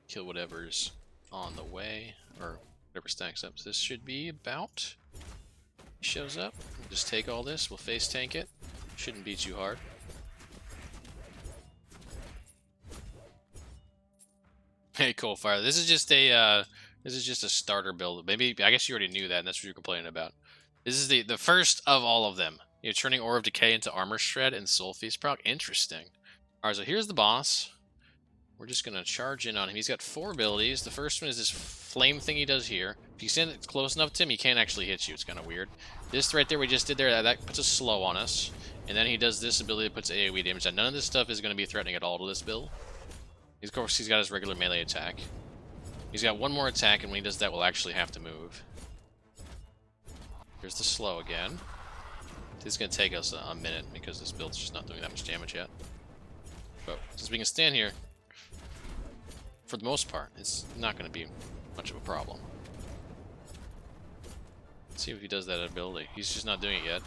Kill whatever's on the way, or whatever stacks up. So this should be about... Shows up. We'll just take all this. We'll face tank it. Shouldn't be too hard. Hey, Coalfire. This is just a starter build. Maybe I guess you already knew that, and that's what you're complaining about. This is the first of all of them. You're turning Ore of Decay into Armor Shred and Soul Feast proc. Interesting. All right, so here's the boss. We're just going to charge in on him. He's got 4 abilities. The first one is this flame thing he does here. If you stand close enough to him, he can't actually hit you. It's kind of weird. This right there we just did there, that puts a slow on us. And then he does this ability that puts AoE damage on. None of this stuff is going to be threatening at all to this build. Of course, he's got his regular melee attack. He's got one more attack, and when he does that, we'll actually have to move. Here's the slow again. This is going to take us a minute because this build's just not doing that much damage yet. But since we can stand here, for the most part, it's not going to be much of a problem. Let's see if he does that ability. He's just not doing it yet.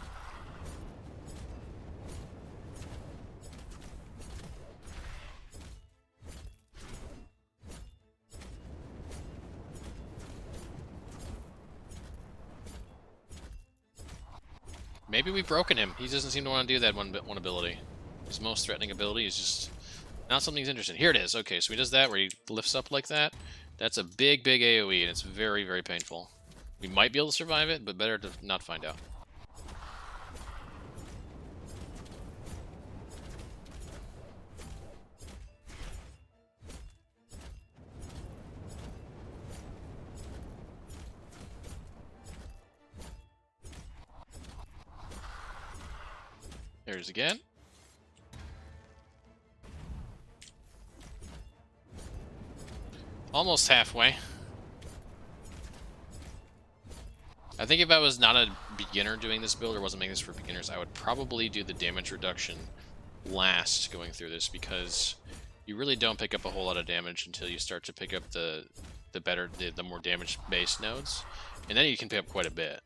Maybe we've broken him. He doesn't seem to want to do that one ability. His most threatening ability is just not something he's interested in. Here it is. Okay, so he does that where he lifts up like that. That's a big, big AoE, and it's very, very painful. We might be able to survive it, but better to not find out. There's again. Almost halfway. I think if I was not a beginner doing this build or wasn't making this for beginners, I would probably do the damage reduction last going through this, because you really don't pick up a whole lot of damage until you start to pick up the more damage based nodes, and then you can pick up quite a bit.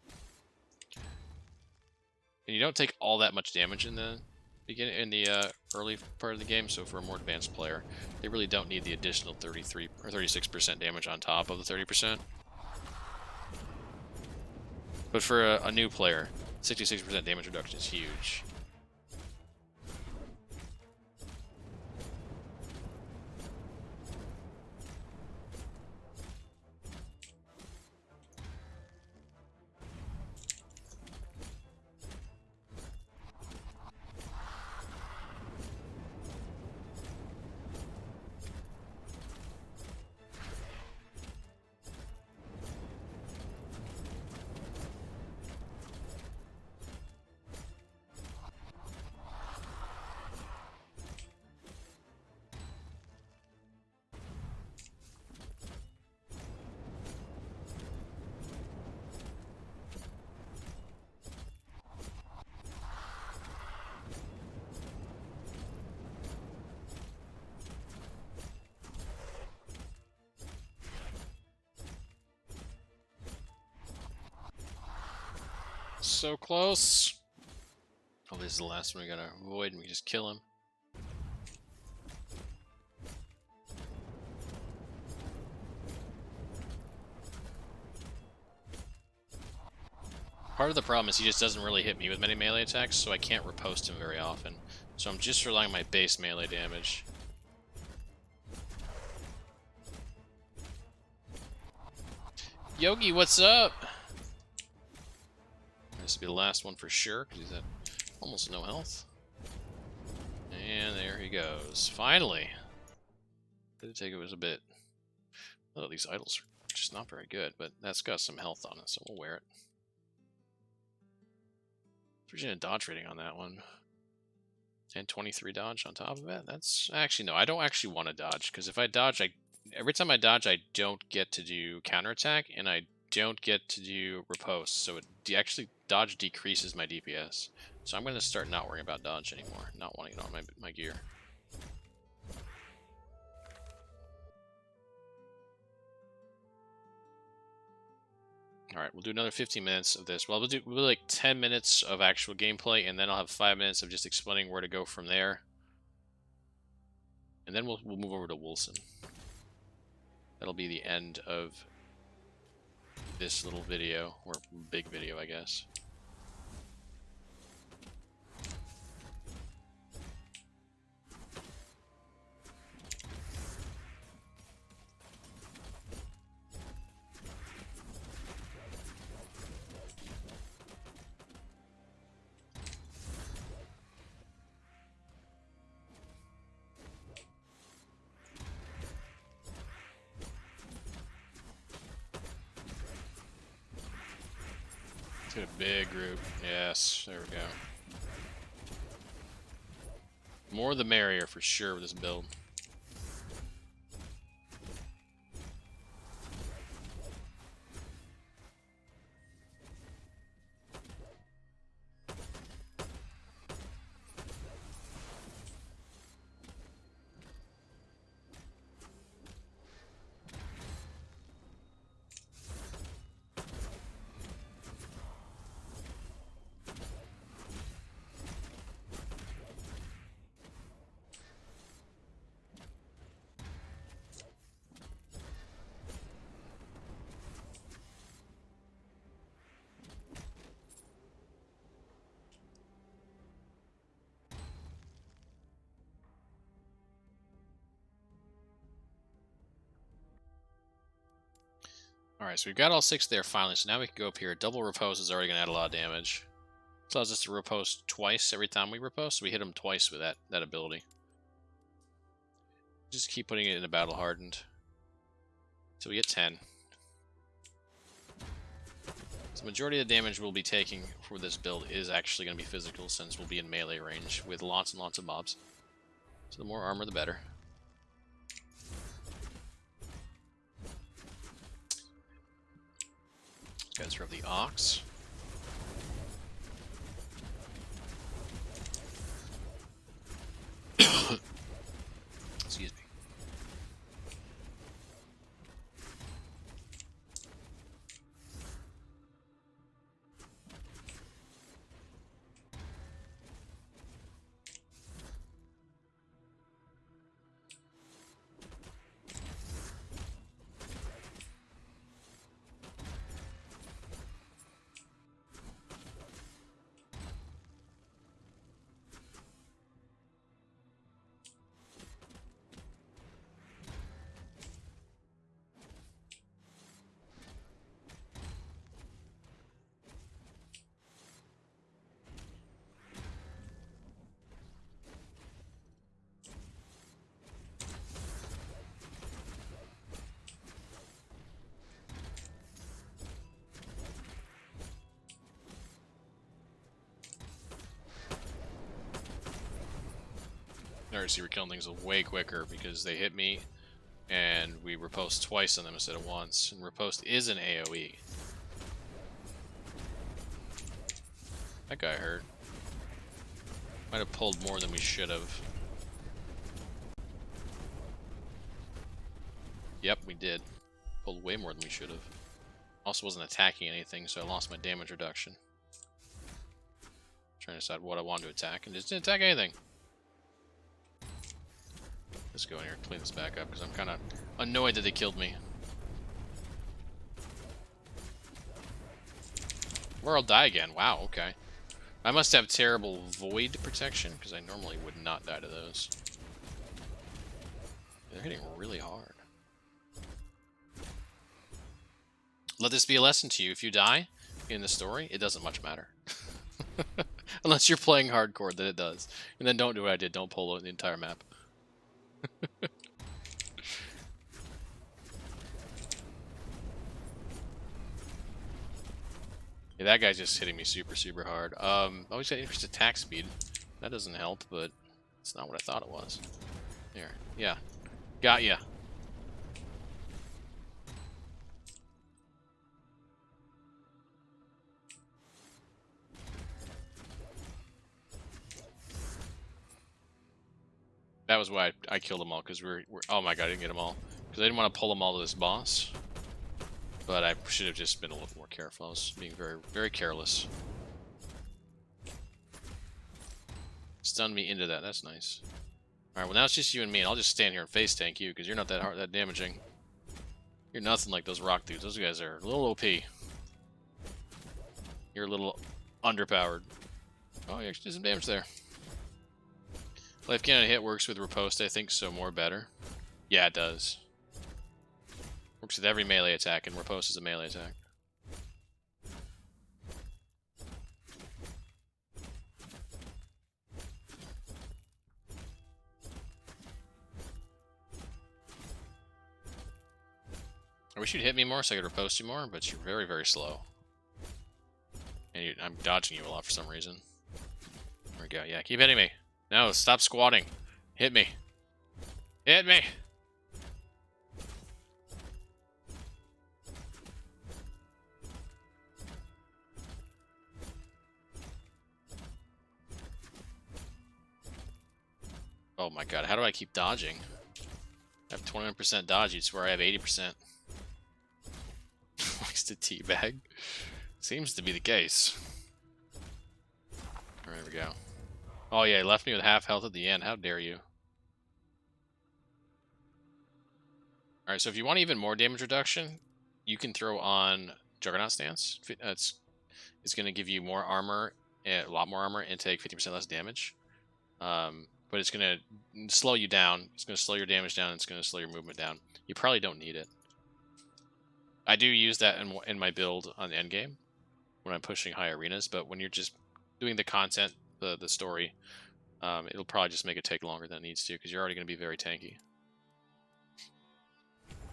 And you don't take all that much damage in the beginning, in the early part of the game. So for a more advanced player, they really don't need the additional 33 or 36% damage on top of the 30%. But for a new player, 66% damage reduction is huge. So close. Oh, this is the last one we gotta avoid, and we just kill him. Part of the problem is he just doesn't really hit me with many melee attacks, so I can't riposte him very often. So I'm just relying on my base melee damage. Yogi, what's up? This will be the last one for sure, because he's at almost no health. And there he goes. Finally! Did take it a bit. Oh, these idols are just not very good, but that's got some health on it, so we'll wear it. 3% dodge rating on that one. And 23 dodge on top of it. That's actually, no, I don't actually want to dodge, because if I dodge, every time I dodge, I don't get to do counterattack, and I don't get to do riposte, so it actually dodge decreases my DPS. So I'm going to start not worrying about dodge anymore, not wanting it on my gear. Alright, we'll do another 15 minutes of this. Well, we'll do like 10 minutes of actual gameplay, and then I'll have 5 minutes of just explaining where to go from there. And then we'll move over to Wilson. That'll be the end of this little video, or big video, I guess. To a big group. Yes, there we go. More the merrier for sure with this build. Alright, so we've got all 6 there finally, so now we can go up here. Double riposte is already going to add a lot of damage. This allows us to riposte twice every time we riposte, so we hit them twice with that ability. Just keep putting it in the battle hardened. So we get 10. So the majority of the damage we'll be taking for this build is actually going to be physical, since we'll be in melee range with lots and lots of mobs. So the more armor, the better. Guys, throw the ox. Excuse me. Notice you were killing things way quicker because they hit me and we riposte twice on them instead of once. And riposte is an AoE. That guy hurt. Might have pulled more than we should have. Yep, we did. Pulled way more than we should have. Also wasn't attacking anything, so I lost my damage reduction. Trying to decide what I wanted to attack, and just didn't attack anything. Let's go in here and clean this back up, because I'm kind of annoyed that they killed me. Or I'll die again. Wow, okay. I must have terrible void protection, because I normally would not die to those. They're hitting really hard. Let this be a lesson to you. If you die in the story, it doesn't much matter. Unless you're playing hardcore, then it does. And then don't do what I did. Don't pull the entire map. Yeah, that guy's just hitting me super, super hard. Always got increased attack speed. That doesn't help, but it's not what I thought it was. Here. Yeah. Got ya. That was why I killed them all, because we're oh my god, I didn't get them all. Because I didn't want to pull them all to this boss. But I should have just been a little more careful. I was being very, very careless. Stunned me into that, that's nice. Alright, well now it's just you and me, and I'll just stand here and face tank you, because you're not that hard, that damaging. You're nothing like those rock dudes. Those guys are a little OP. You're a little underpowered. Oh, you actually did some damage there. Life gain on hit works with riposte, I think, so more better. Yeah, it does. Works with every melee attack, and riposte is a melee attack. I wish you'd hit me more so I could riposte you more, but you're very, very slow. And I'm dodging you a lot for some reason. There we go. Yeah, keep hitting me. No, stop squatting. Hit me. Hit me! Oh my god, how do I keep dodging? I have 21% dodge, you'd swear I have 80%. Likes to teabag. Seems to be the case. There we go. Oh yeah, he left me with half health at the end. How dare you? Alright, so if you want even more damage reduction, you can throw on Juggernaut Stance. It's going to give you more armor, a lot more armor, and take 50% less damage. But it's going to slow you down. It's going to slow your damage down. It's going to slow your movement down. You probably don't need it. I do use that in my build on the end game when I'm pushing high arenas, but when you're just doing the content, the story, it'll probably just make it take longer than it needs to because you're already going to be very tanky.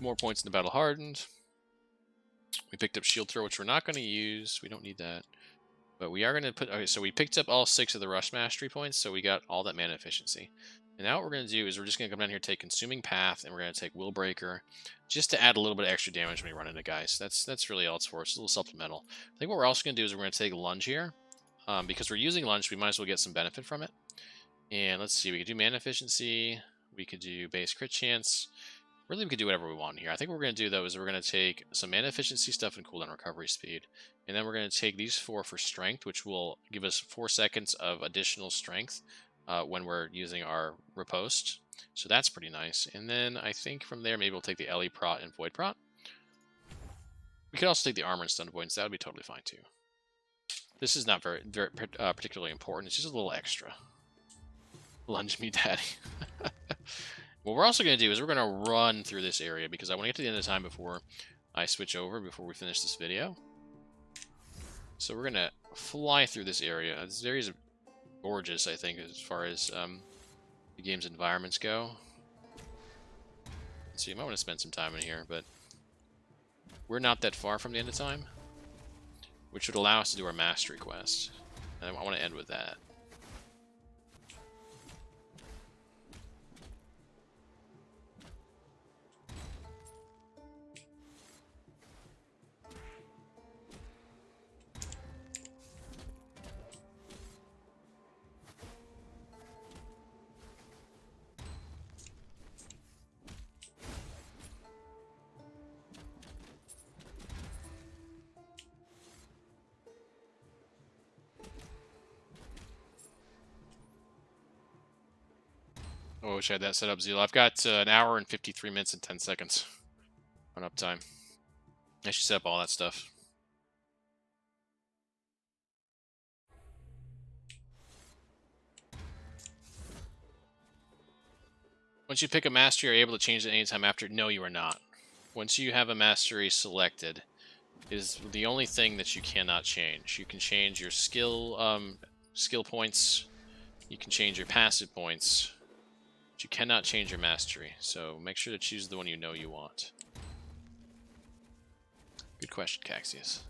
More points in the battle hardened. We picked up shield throw, which we're not going to use. We don't need that. But we are going to put... Okay, so we picked up all 6 of the rush mastery points, so we got all that mana efficiency. And now what we're going to do is we're just going to come down here, take Consuming Path, and we're going to take Will Breaker, just to add a little bit of extra damage when we run into guys. That's really all it's for. It's a little supplemental. I think what we're also going to do is we're going to take Lunge here. Because we're using Lunge, we might as well get some benefit from it. And let's see, we could do mana efficiency, we could do base crit chance. Really, we could do whatever we want here. I think what we're going to do, though, is we're going to take some mana efficiency stuff and cooldown recovery speed. And then we're going to take these 4 for strength, which will give us 4 seconds of additional strength when we're using our riposte. So that's pretty nice. And then I think from there, maybe we'll take the LE Prot and Void Prot. We could also take the armor and stun avoidance. That would be totally fine, too. This is not very particularly important. It's just a little extra. Lunge me, daddy. What we're also going to do is we're going to run through this area because I want to get to the end of the time before I switch over, before we finish this video. So we're going to fly through this area. This area is gorgeous, I think, as far as the game's environments go. So you might want to spend some time in here, but we're not that far from the end of time, which would allow us to do our mastery quest. And I want to end with that. Oh, I wish I had that set up, Zeal. I've got an hour and 53 minutes and 10 seconds on uptime. I should set up all that stuff. Once you pick a mastery, you're able to change it anytime after. No, you are not. Once you have a mastery selected, it is the only thing that you cannot change. You can change your skill points. You can change your passive points. But you cannot change your mastery. So make sure to choose the one you know you want. Good question, Caxius.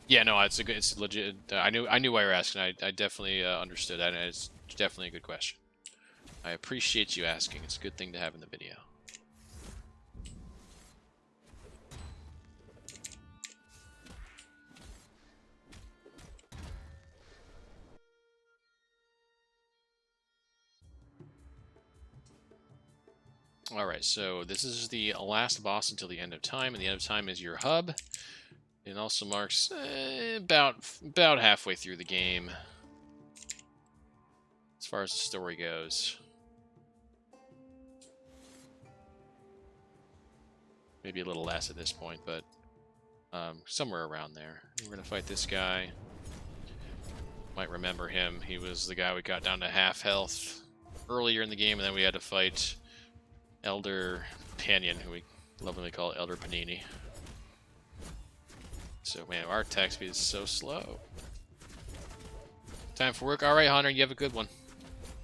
Yeah, no, it's legit. I knew why you were asking. I definitely understood that, and it's definitely a good question. I appreciate you asking. It's a good thing to have in the video. Alright, so this is the last boss until the end of time, and the end of time is your hub. It also marks about halfway through the game, as far as the story goes. Maybe a little less at this point, but somewhere around there. We're going to fight this guy. Might remember him. He was the guy we got down to half health earlier in the game, and then we had to fight Elder Panion, who we lovingly call Elder Panini. So, man, our attack speed is so slow. Time for work. All right, Hunter, you have a good one.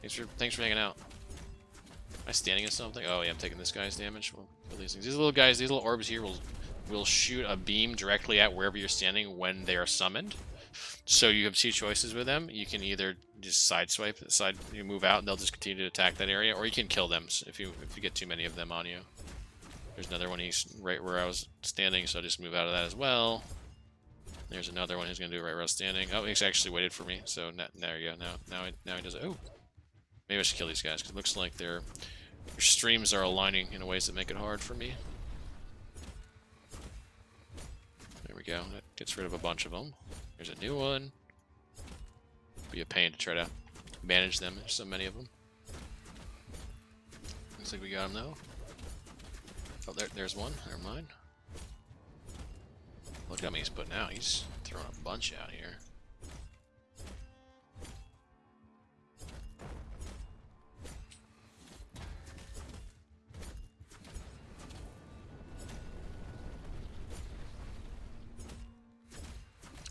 Thanks for hanging out. Am I standing in something? Oh, yeah, I'm taking this guy's damage. Well, these things. These little guys, these little orbs here will shoot a beam directly at wherever you're standing when they are summoned. So you have 2 choices with them. You can either just you move out, and they'll just continue to attack that area, or you can kill them if you get too many of them on you. There's another one. He's right where I was standing, so I'll just move out of that as well. There's another one who's going to do it right where I was standing. Oh, he's actually waited for me, so there you go. Now he does it. Oh, maybe I should kill these guys, because it looks like their streams are aligning in ways that make it hard for me. There we go. That gets rid of a bunch of them. There's a new one. Be a pain to try to manage them. There's so many of them. Looks like we got him though. Oh, there's one. Never mind. Look how many he's putting out. He's throwing a bunch out here.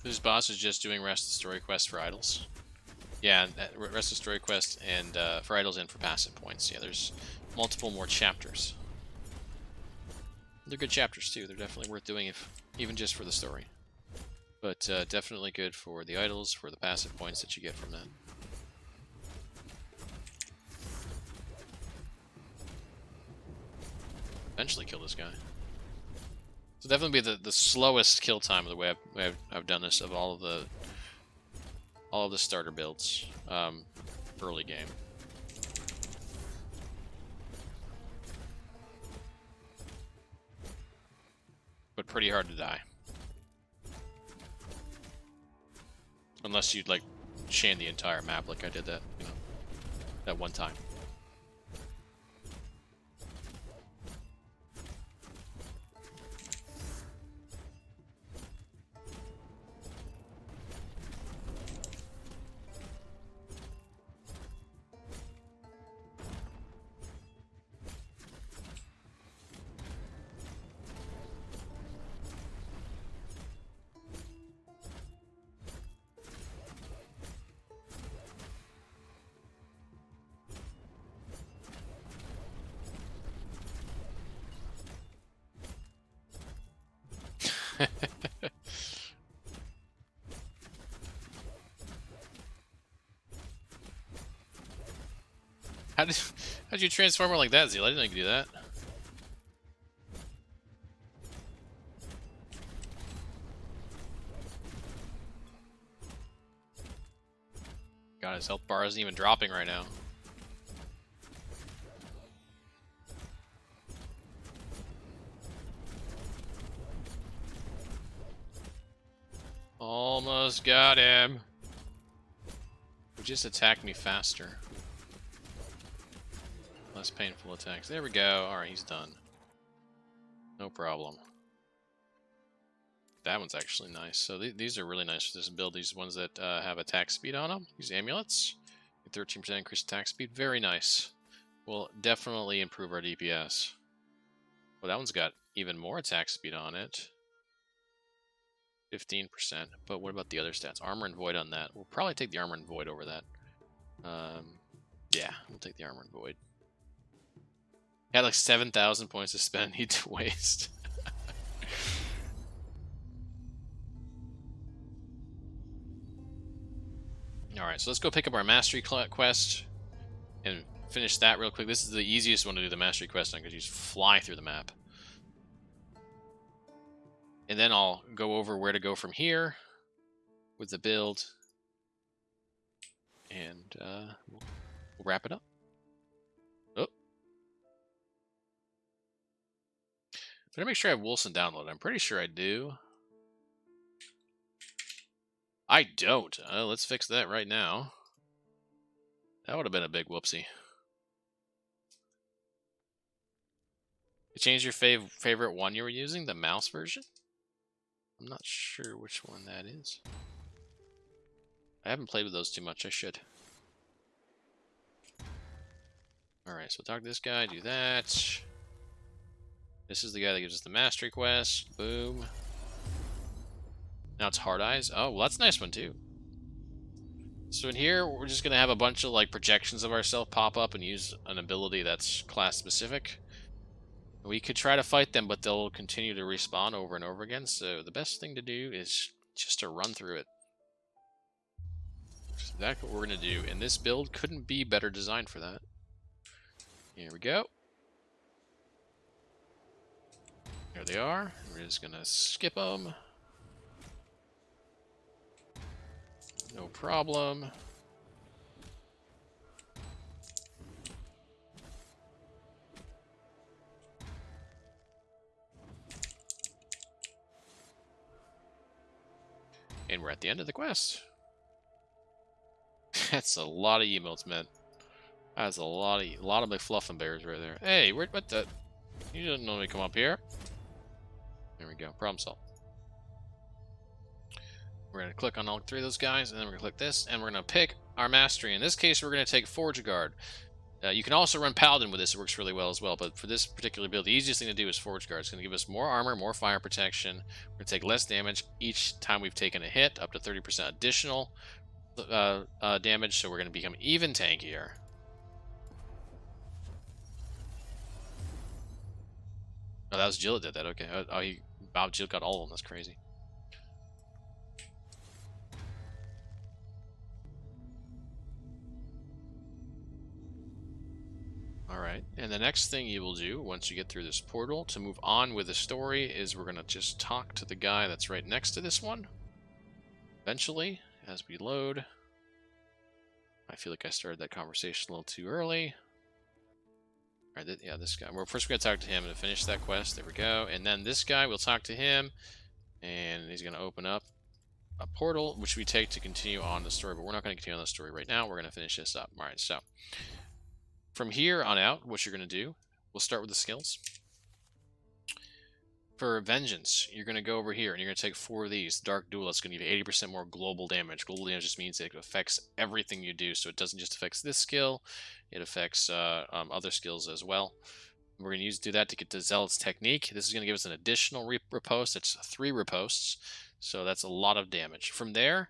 This boss is just doing rest of story quests for idols. Yeah, rest of story quests and for idols and for passive points. Yeah, there's multiple more chapters. They're good chapters too. They're definitely worth doing if even just for the story. But definitely good for the idols, for the passive points that you get from that. Eventually kill this guy. So definitely be the slowest kill time of the way I've done this of all of the starter builds early game. But pretty hard to die. Unless you'd like chain the entire map like I did that, you know, that one time. How'd you transform her like that, Zeal? I didn't know you could do that. God, his health bar isn't even dropping right now. Almost got him. He just attacked me faster. Less painful attacks. There we go. Alright, he's done. No problem. That one's actually nice. So these are really nice for this build. These ones that have attack speed on them. These amulets. 13% increased attack speed. Very nice. Will definitely improve our DPS. Well, that one's got even more attack speed on it. 15%. But what about the other stats? Armor and Void on that. We'll probably take the Armor and Void over that. Yeah, we'll take the Armor and Void. Had like 7,000 points to spend. Need to waste. Alright, so let's go pick up our Mastery quest and finish that real quick. This is the easiest one to do the Mastery quest on because you just fly through the map. And then I'll go over where to go from here with the build. And we'll wrap it up. Oh. Better make sure I have Wilson downloaded. I'm pretty sure I do. I don't. Let's fix that right now. That would have been a big whoopsie. You changed your favorite one you were using? The mouse version? I'm not sure which one that is. I haven't played with those too much. I should. Alright, so talk to this guy, do that. This is the guy that gives us the Mastery quest. Boom. Now it's Hard Eyes. Oh, well, that's a nice one, too. So in here, we're just going to have a bunch of like projections of ourselves pop up and use an ability that's class-specific. We could try to fight them, but they'll continue to respawn over and over again. So the best thing to do is just to run through it. So that's what we're going to do. And this build couldn't be better designed for that. Here we go. There they are. We're just going to skip them. No problem. And we're at the end of the quest. That's a lot of emotes, man. That's a lot of McFluffin bears right there. Hey, what the? You didn't know me come up here. There we go. Problem solved. We're going to click on all three of those guys, and then we're going to click this, and we're going to pick our mastery. In this case, we're going to take Forge Guard. You can also run Paladin with this. It works really well as well. But for this particular build, the easiest thing to do is Forge Guard. It's going to give us more armor, more fire protection. We're going to take less damage each time we've taken a hit, up to 30% additional damage. So we're going to become even tankier. Oh, that was Jill that did that. Okay. Bob Jill got all of them. That's crazy. Alright, and the next thing you will do once you get through this portal to move on with the story is we're going to just talk to the guy that's right next to this one. Eventually, as we load. I feel like I started that conversation a little too early. Alright, yeah, this guy. Well, first we're going to talk to him to finish that quest. There we go. And then this guy, we'll talk to him, and he's going to open up a portal, which we take to continue on the story, but we're not going to continue on the story right now. We're going to finish this up. Alright, so from here on out, what you're going to do, we'll start with the skills. For Vengeance, you're going to go over here and you're going to take 4 of these. Dark Duel, that's going to give you 80% more global damage. Global damage just means it affects everything you do, so it doesn't just affect this skill, it affects other skills as well. We're going to do that to get to Zealot's Technique. This is going to give us an additional riposte. It's 3 ripostes, so that's a lot of damage. From there,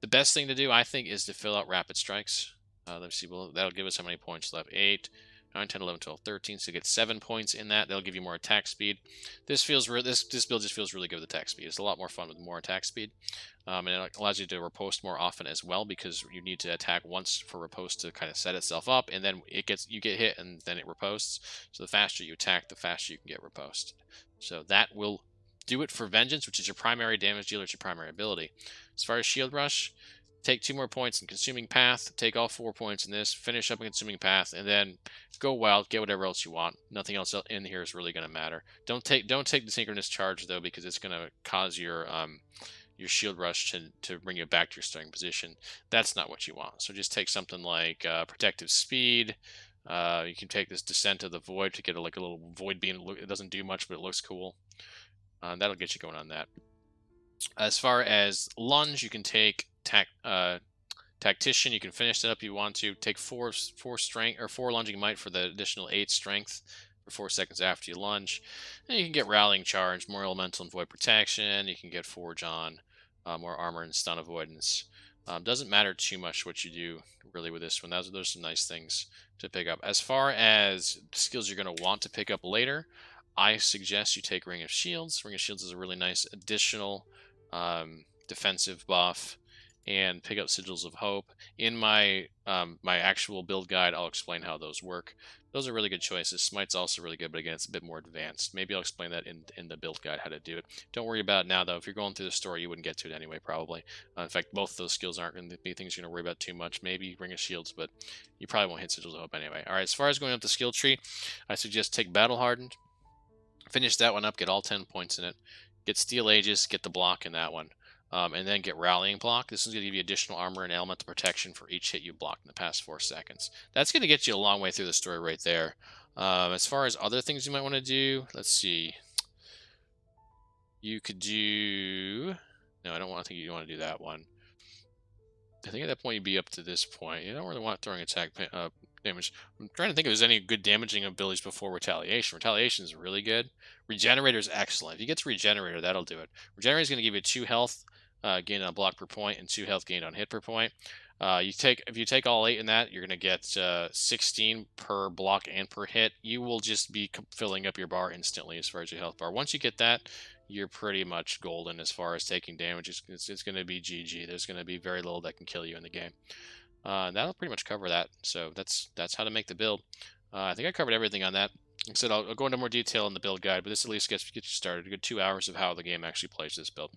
the best thing to do, I think, is to fill out Rapid Strikes. Let's see, well, that'll give us how many points left? 8, 9, 10, 11, 12, 13. So get 7 points in that. That'll give you more attack speed. This build just feels really good with attack speed. It's a lot more fun with more attack speed. And it allows you to riposte more often as well, because you need to attack once for riposte to kind of set itself up, and then you get hit and then it riposts. So the faster you attack, the faster you can get riposted. So that will do it for Vengeance, which is your primary damage dealer. It's your primary ability. As far as Shield Rush, take 2 more points in Consuming Path, take all 4 points in this, finish up in Consuming Path, and then go wild, get whatever else you want. Nothing else in here is really going to matter. Don't take the Synchronous Charge, though, because it's going to cause your Shield Rush to bring you back to your starting position. That's not what you want. So just take something like Protective Speed. You can take this Descent of the Void to get a little Void Beam. It doesn't do much, but it looks cool. That'll get you going on that. As far as Lunge, you can take Tactician. You can finish that up if you want to. Take 4 strength or 4 lunging might for the additional 8 strength for 4 seconds after you lunge. And you can get Rallying Charge, more Elemental and Void Protection. You can get Forge on, more armor and stun avoidance. Doesn't matter too much what you do really with this one. Those are some nice things to pick up. As far as skills you're going to want to pick up later, I suggest you take Ring of Shields. Ring of Shields is a really nice additional defensive buff, and pick up Sigils of Hope. In my my actual build guide, I'll explain how those work. Those are really good choices. Smite's also really good, but again, it's a bit more advanced. Maybe I'll explain that in the build guide how to do it. Don't worry about it now, though. If you're going through the story, you wouldn't get to it anyway, probably. In fact, both of those skills aren't going to be things you're going to worry about too much. Maybe Ring of Shields, but you probably won't hit Sigils of Hope anyway. All right, as far as going up the skill tree, I suggest take Battle Hardened. Finish that one up, get all 10 points in it. Get Steel Aegis, get the block in that one. And then get Rallying Block. This is going to give you additional armor and elemental protection for each hit you blocked in the past 4 seconds. That's going to get you a long way through the story right there. As far as other things you might want to do, let's see. You could do... No, I don't think you want to do that one. I think at that point you'd be up to this point. You don't really want throwing attack damage. I'm trying to think if there's any good damaging abilities before Retaliation. Retaliation is really good. Regenerator is excellent. If you get to Regenerator, that'll do it. Regenerator is going to give you 2 health gain on block per point and 2 health gain on hit per point. If you take all 8 in that, you're going to get 16 per block and per hit. You will just be filling up your bar instantly as far as your health bar. Once you get that, you're pretty much golden as far as taking damage. It's going to be GG. There's going to be very little that can kill you in the game. That'll pretty much cover that. So that's how to make the build. I think I covered everything on that. Like I said, I'll go into more detail in the build guide, but this at least gets you started. A good 2 hours of how the game actually plays this build.